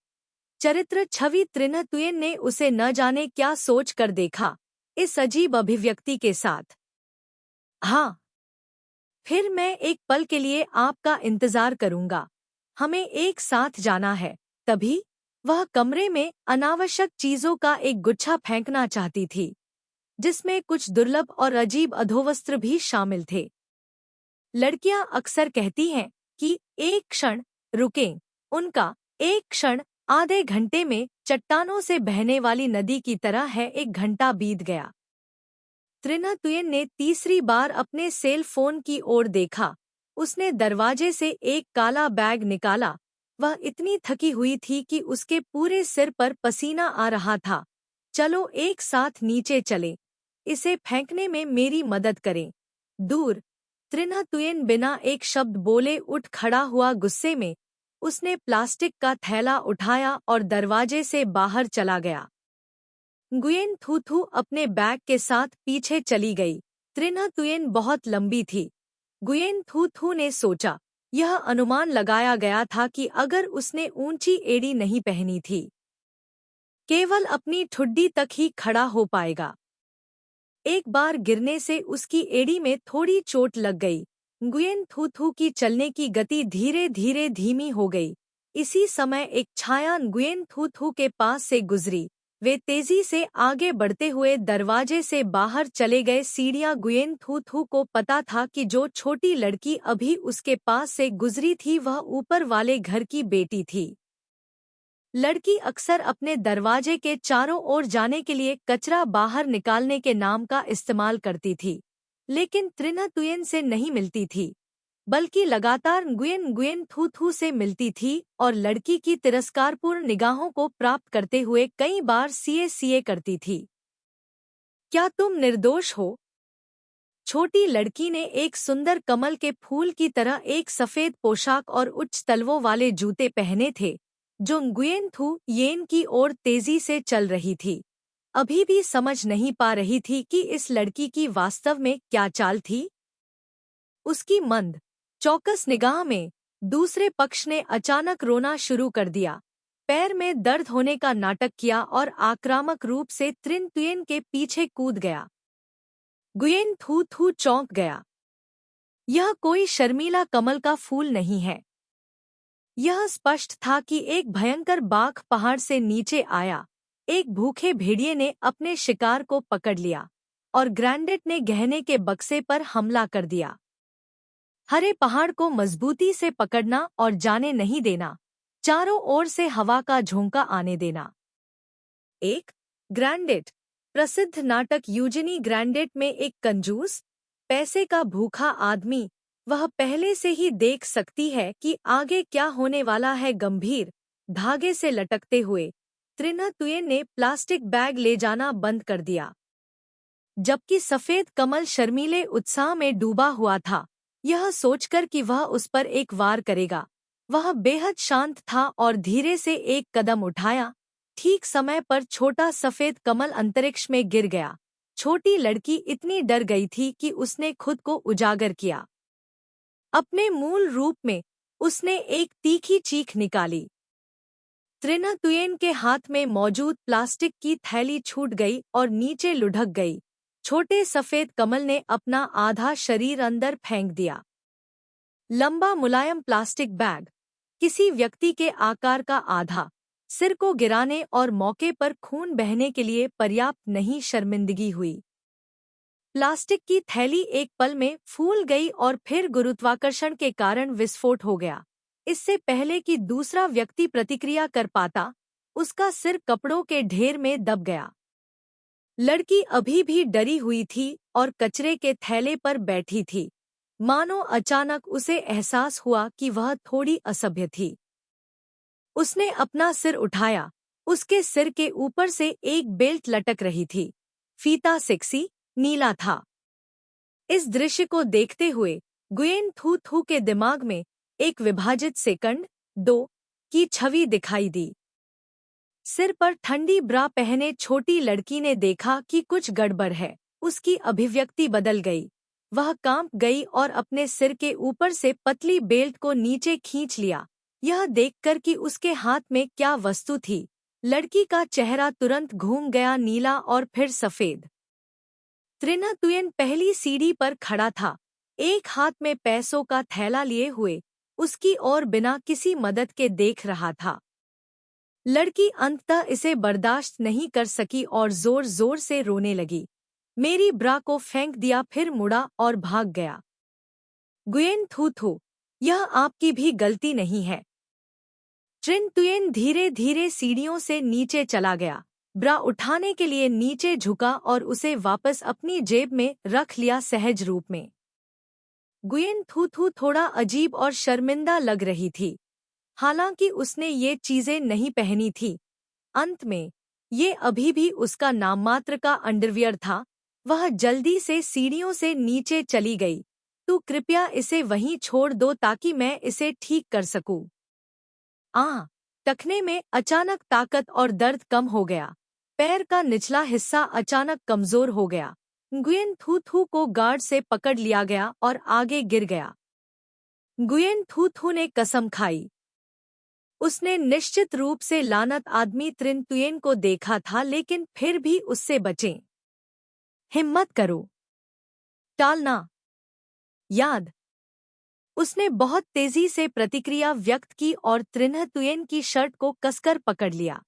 चरित्र छवि। त्रिन तुयेन ने उसे न जाने क्या सोच कर देखा, इस अजीब अभिव्यक्ति के साथ। हाँ, फिर मैं एक पल के लिए आपका इंतजार करूंगा। हमें एक साथ जाना है। तभी वह कमरे में अनावश्यक चीजों का एक गुच्छा फेंकना चाहती थी, जिसमें कुछ दुर्लभ और अजीब अधोवस्त्र भी शामिल थे। लड़कियां अक्सर कहती हैं कि एक क्षण रुकें। उनका एक क्षण आधे घंटे में चट्टानों से बहने वाली नदी की तरह है। 1 घंटा बीत गया। त्रिन तुयेन ने तीसरी बार अपने सेल फोन की ओर देखा। उसने दरवाजे से एक काला बैग निकाला। वह इतनी थकी हुई थी कि उसके पूरे सिर पर पसीना आ रहा था। चलो एक साथ नीचे चलें। इसे फेंकने में मेरी मदद करें। दूर। त्रिन तुयेन बिना एक शब्द बोले उठ खड़ा हुआ। गुस्से में उसने प्लास्टिक का थैला उठाया और दरवाजे से बाहर चला गया। गुयेन थू थू अपने बैग के साथ पीछे चली गई। त्रिन तुयेन बहुत लंबी थी। गुयेन थू थू ने सोचा, यह अनुमान लगाया गया था कि अगर उसने ऊंची एड़ी नहीं पहनी थी, केवल अपनी ठुड्डी तक ही खड़ा हो पाएगा। एक बार गिरने से उसकी एड़ी में थोड़ी चोट लग गई। गुयेन थू थू की चलने की गति धीरे धीरे धीमी हो गई। इसी समय एक छाया गुयेन थू थू के पास से गुजरी। वे तेजी से आगे बढ़ते हुए दरवाजे से बाहर चले गए। सीढ़ियां। गुयेन थू थू को पता था कि जो छोटी लड़की अभी उसके पास से गुजरी थी वह ऊपर वाले घर की बेटी थी। लड़की अक्सर अपने दरवाजे के चारों ओर जाने के लिए कचरा बाहर निकालने के नाम का इस्तेमाल करती थी, लेकिन त्रिन तुयेन से नहीं मिलती थी, बल्कि लगातार गुयेन थू थू से मिलती थी और लड़की की तिरस्कारपूर्ण निगाहों को प्राप्त करते हुए कई बार सीए करती थी। क्या तुम निर्दोष हो? छोटी लड़की ने एक सुंदर कमल के फूल की तरह एक सफेद पोशाक और उच्च तलवों वाले जूते पहने थे, जो गुयेन थू येन की ओर तेजी से चल रही थी। अभी भी समझ नहीं पा रही थी कि इस लड़की की वास्तव में क्या चाल थी। उसकी मंद, चौकस निगाह में दूसरे पक्ष ने अचानक रोना शुरू कर दिया। पैर में दर्द होने का नाटक किया और आक्रामक रूप से त्रिन तुयेन के पीछे कूद गया। गुयेन थू थू चौंक गया। यह कोई शर्मीला कमल का फूल नहीं है। यह स्पष्ट था कि एक भयंकर बाघ पहाड़ से नीचे आया। एक भूखे भेड़िए ने अपने शिकार को पकड़ लिया और ग्रैंडेट ने गहने के बक्से पर हमला कर दिया। हरे पहाड़ को मजबूती से पकड़ना और जाने नहीं देना, चारों ओर से हवा का झोंका आने देना। एक ग्रैंडेट। प्रसिद्ध नाटक यूजेनी ग्रैंडेट में एक कंजूस, पैसे का भूखा आदमी, वह पहले से ही देख सकती है कि आगे क्या होने वाला है। गंभीर धागे से लटकते हुए त्रिना तुयेन ने प्लास्टिक बैग ले जाना बंद कर दिया, जबकि सफेद कमल शर्मीले उत्साह में डूबा हुआ था, यह सोचकर कि वह उस पर एक वार करेगा। वह बेहद शांत था और धीरे से एक कदम उठाया। ठीक समय पर छोटा सफेद कमल अंतरिक्ष में गिर गया। छोटी लड़की इतनी डर गई थी कि उसने खुद को उजागर किया। अपने मूल रूप में उसने एक तीखी चीख निकाली। त्रिना तुयेन के हाथ में मौजूद प्लास्टिक की थैली छूट गई और नीचे लुढ़क गई। छोटे सफेद कमल ने अपना आधा शरीर अंदर फेंक दिया। लंबा मुलायम प्लास्टिक बैग, किसी व्यक्ति के आकार का आधा, सिर को गिराने और मौके पर खून बहने के लिए पर्याप्त नहीं। शर्मिंदगी हुई। प्लास्टिक की थैली एक पल में फूल गई और फिर गुरुत्वाकर्षण के कारण विस्फोट हो गया। इससे पहले कि दूसरा व्यक्ति प्रतिक्रिया कर पाता, उसका सिर कपड़ों के ढेर में दब गया। लड़की अभी भी डरी हुई थी और कचरे के थैले पर बैठी थी, मानो अचानक उसे एहसास हुआ कि वह थोड़ी असभ्य थी। उसने अपना सिर उठाया। उसके सिर के ऊपर से एक बेल्ट लटक रही थी। फीता सेक्सी नीला था। इस दृश्य को देखते हुए गुयेन थू थू के दिमाग में एक विभाजित सेकंड 2 की छवि दिखाई दी। सिर पर ठंडी ब्रा पहने छोटी लड़की ने देखा कि कुछ गड़बड़ है। उसकी अभिव्यक्ति बदल गई। वह कांप गई और अपने सिर के ऊपर से पतली बेल्ट को नीचे खींच लिया, यह देखकर कि उसके हाथ में क्या वस्तु थी। लड़की का चेहरा तुरंत घूम गया, नीला और फिर सफेद। त्रिना तुयेन पहली सीढ़ी पर खड़ा था, एक हाथ में पैसों का थैला लिए हुए उसकी ओर बिना किसी मदद के देख रहा था। लड़की अंततः इसे बर्दाश्त नहीं कर सकी और जोर जोर से रोने लगी। मेरी ब्रा को फेंक दिया, फिर मुड़ा और भाग गया। गुयेन थू थू, यह आपकी भी गलती नहीं है। त्रिन तुयेन धीरे धीरे सीढ़ियों से नीचे चला गया, ब्रा उठाने के लिए नीचे झुका और उसे वापस अपनी जेब में रख लिया सहज रूप में। गुयेन थू थू थोड़ा अजीब और शर्मिंदा लग रही थी, हालांकि उसने ये चीजें नहीं पहनी थी। अंत में ये अभी भी उसका नाममात्र का अंडरवियर था। वह जल्दी से सीढ़ियों से नीचे चली गई। तू कृपया इसे वहीं छोड़ दो ताकि मैं इसे ठीक कर सकूं। टखने में अचानक ताकत और दर्द कम हो गया। पैर का निचला हिस्सा अचानक कमजोर हो गया। गुयेन थू थू को गार्ड से पकड़ लिया गया और आगे गिर गया। गुयेन थू थू ने कसम खाई। उसने निश्चित रूप से लानत आदमी त्रिन तुयेन को देखा था, लेकिन फिर भी उससे बचें। हिम्मत करो, टालना। याद। उसने बहुत तेजी से प्रतिक्रिया व्यक्त की और त्रिन्ह तुयेन की शर्ट को कसकर पकड़ लिया।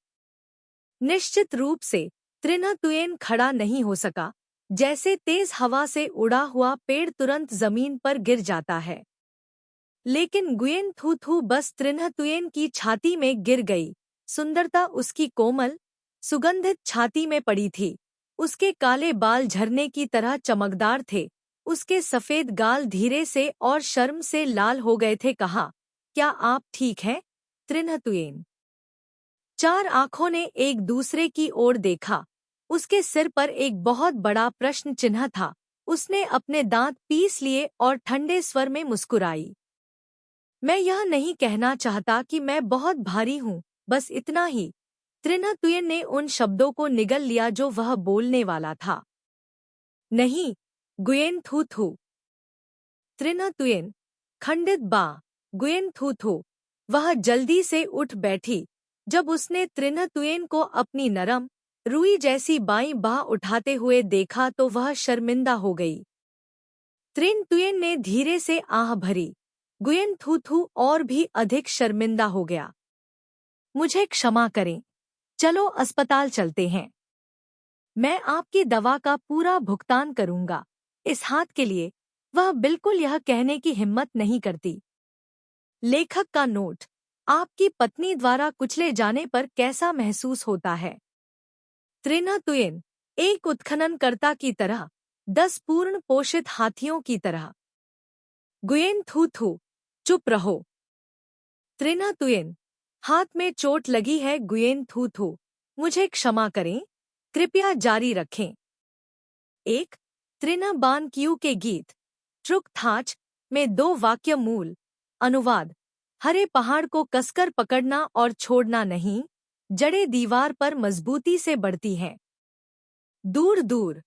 निश्चित रूप से त्रिन्ह तुयेन खड़ा नहीं हो सका, जैसे तेज हवा से उड़ा हुआ पेड़ तुरंत जमीन पर गिर जाता है। लेकिन गुयेन थू थू बस त्रिन्ह तुयेन की छाती में गिर गई। सुंदरता उसकी कोमल, सुगंधित छाती में पड़ी थी। उसके काले बाल झरने की तरह चमकदार थे। उसके सफेद गाल धीरे से और शर्म से लाल हो गए थे। कहा, क्या आप ठीक हैं, त्रिन्ह तुयेन? चार आंखों ने एक दूसरे की ओर देखा। उसके सिर पर एक बहुत बड़ा प्रश्न चिन्ह था। उसने अपने दांत पीस लिए और ठंडे स्वर में मुस्कुराई। मैं यह नहीं कहना चाहता कि मैं बहुत भारी हूँ, बस इतना ही। त्रिन्ह तुयेन ने उन शब्दों को निगल लिया जो वह बोलने वाला था। नहीं, गुयेन थू थू। त्रिन्ह तुयेन, खंडित बा। गुयेन थू थू। वह जल्दी से उठ बैठी। जब उसने त्रिन तुयेन को अपनी नरम रुई जैसी बाईं बाह उठाते हुए देखा तो वह शर्मिंदा हो गई। त्रिन तुयेन ने धीरे से आह भरी। गुयेन थू और भी अधिक शर्मिंदा हो गया। मुझे क्षमा करें, चलो अस्पताल चलते हैं। मैं आपकी दवा का पूरा भुगतान करूंगा। इस हाथ के लिए वह बिल्कुल यह कहने की हिम्मत नहीं करती। लेखक का नोट, आपकी पत्नी द्वारा कुचले जाने पर कैसा महसूस होता है? त्रिन तुयेन, एक उत्खननकर्ता की तरह, 10 पूर्ण पोषित हाथियों की तरह। गुयेन थू, चुप रहो। त्रिन तुयेन, हाथ में चोट लगी है। गुयेन थू, मुझे क्षमा करें, कृपया जारी रखें। एक त्रिन बान क्यू के गीत ट्रुक थाच में 2 वाक्य मूल अनुवाद। हरे पहाड़ को कसकर पकड़ना और छोड़ना नहीं, जड़ें दीवार पर मजबूती से बढ़ती हैं। दूर दूर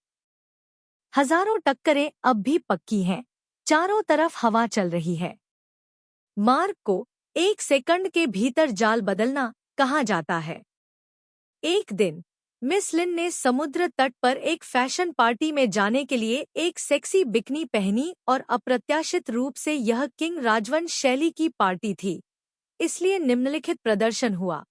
हजारों टक्करें अब भी पक्की हैं। चारों तरफ हवा चल रही है। मार्ग को 1 सेकंड के भीतर जाल बदलना कहा जाता है। एक दिन मिस लिन ने समुद्र तट पर एक फैशन पार्टी में जाने के लिए एक सेक्सी बिकनी पहनी और अप्रत्याशित रूप से यह किंग राजवंश शैली की पार्टी थी, इसलिए निम्नलिखित प्रदर्शन हुआ।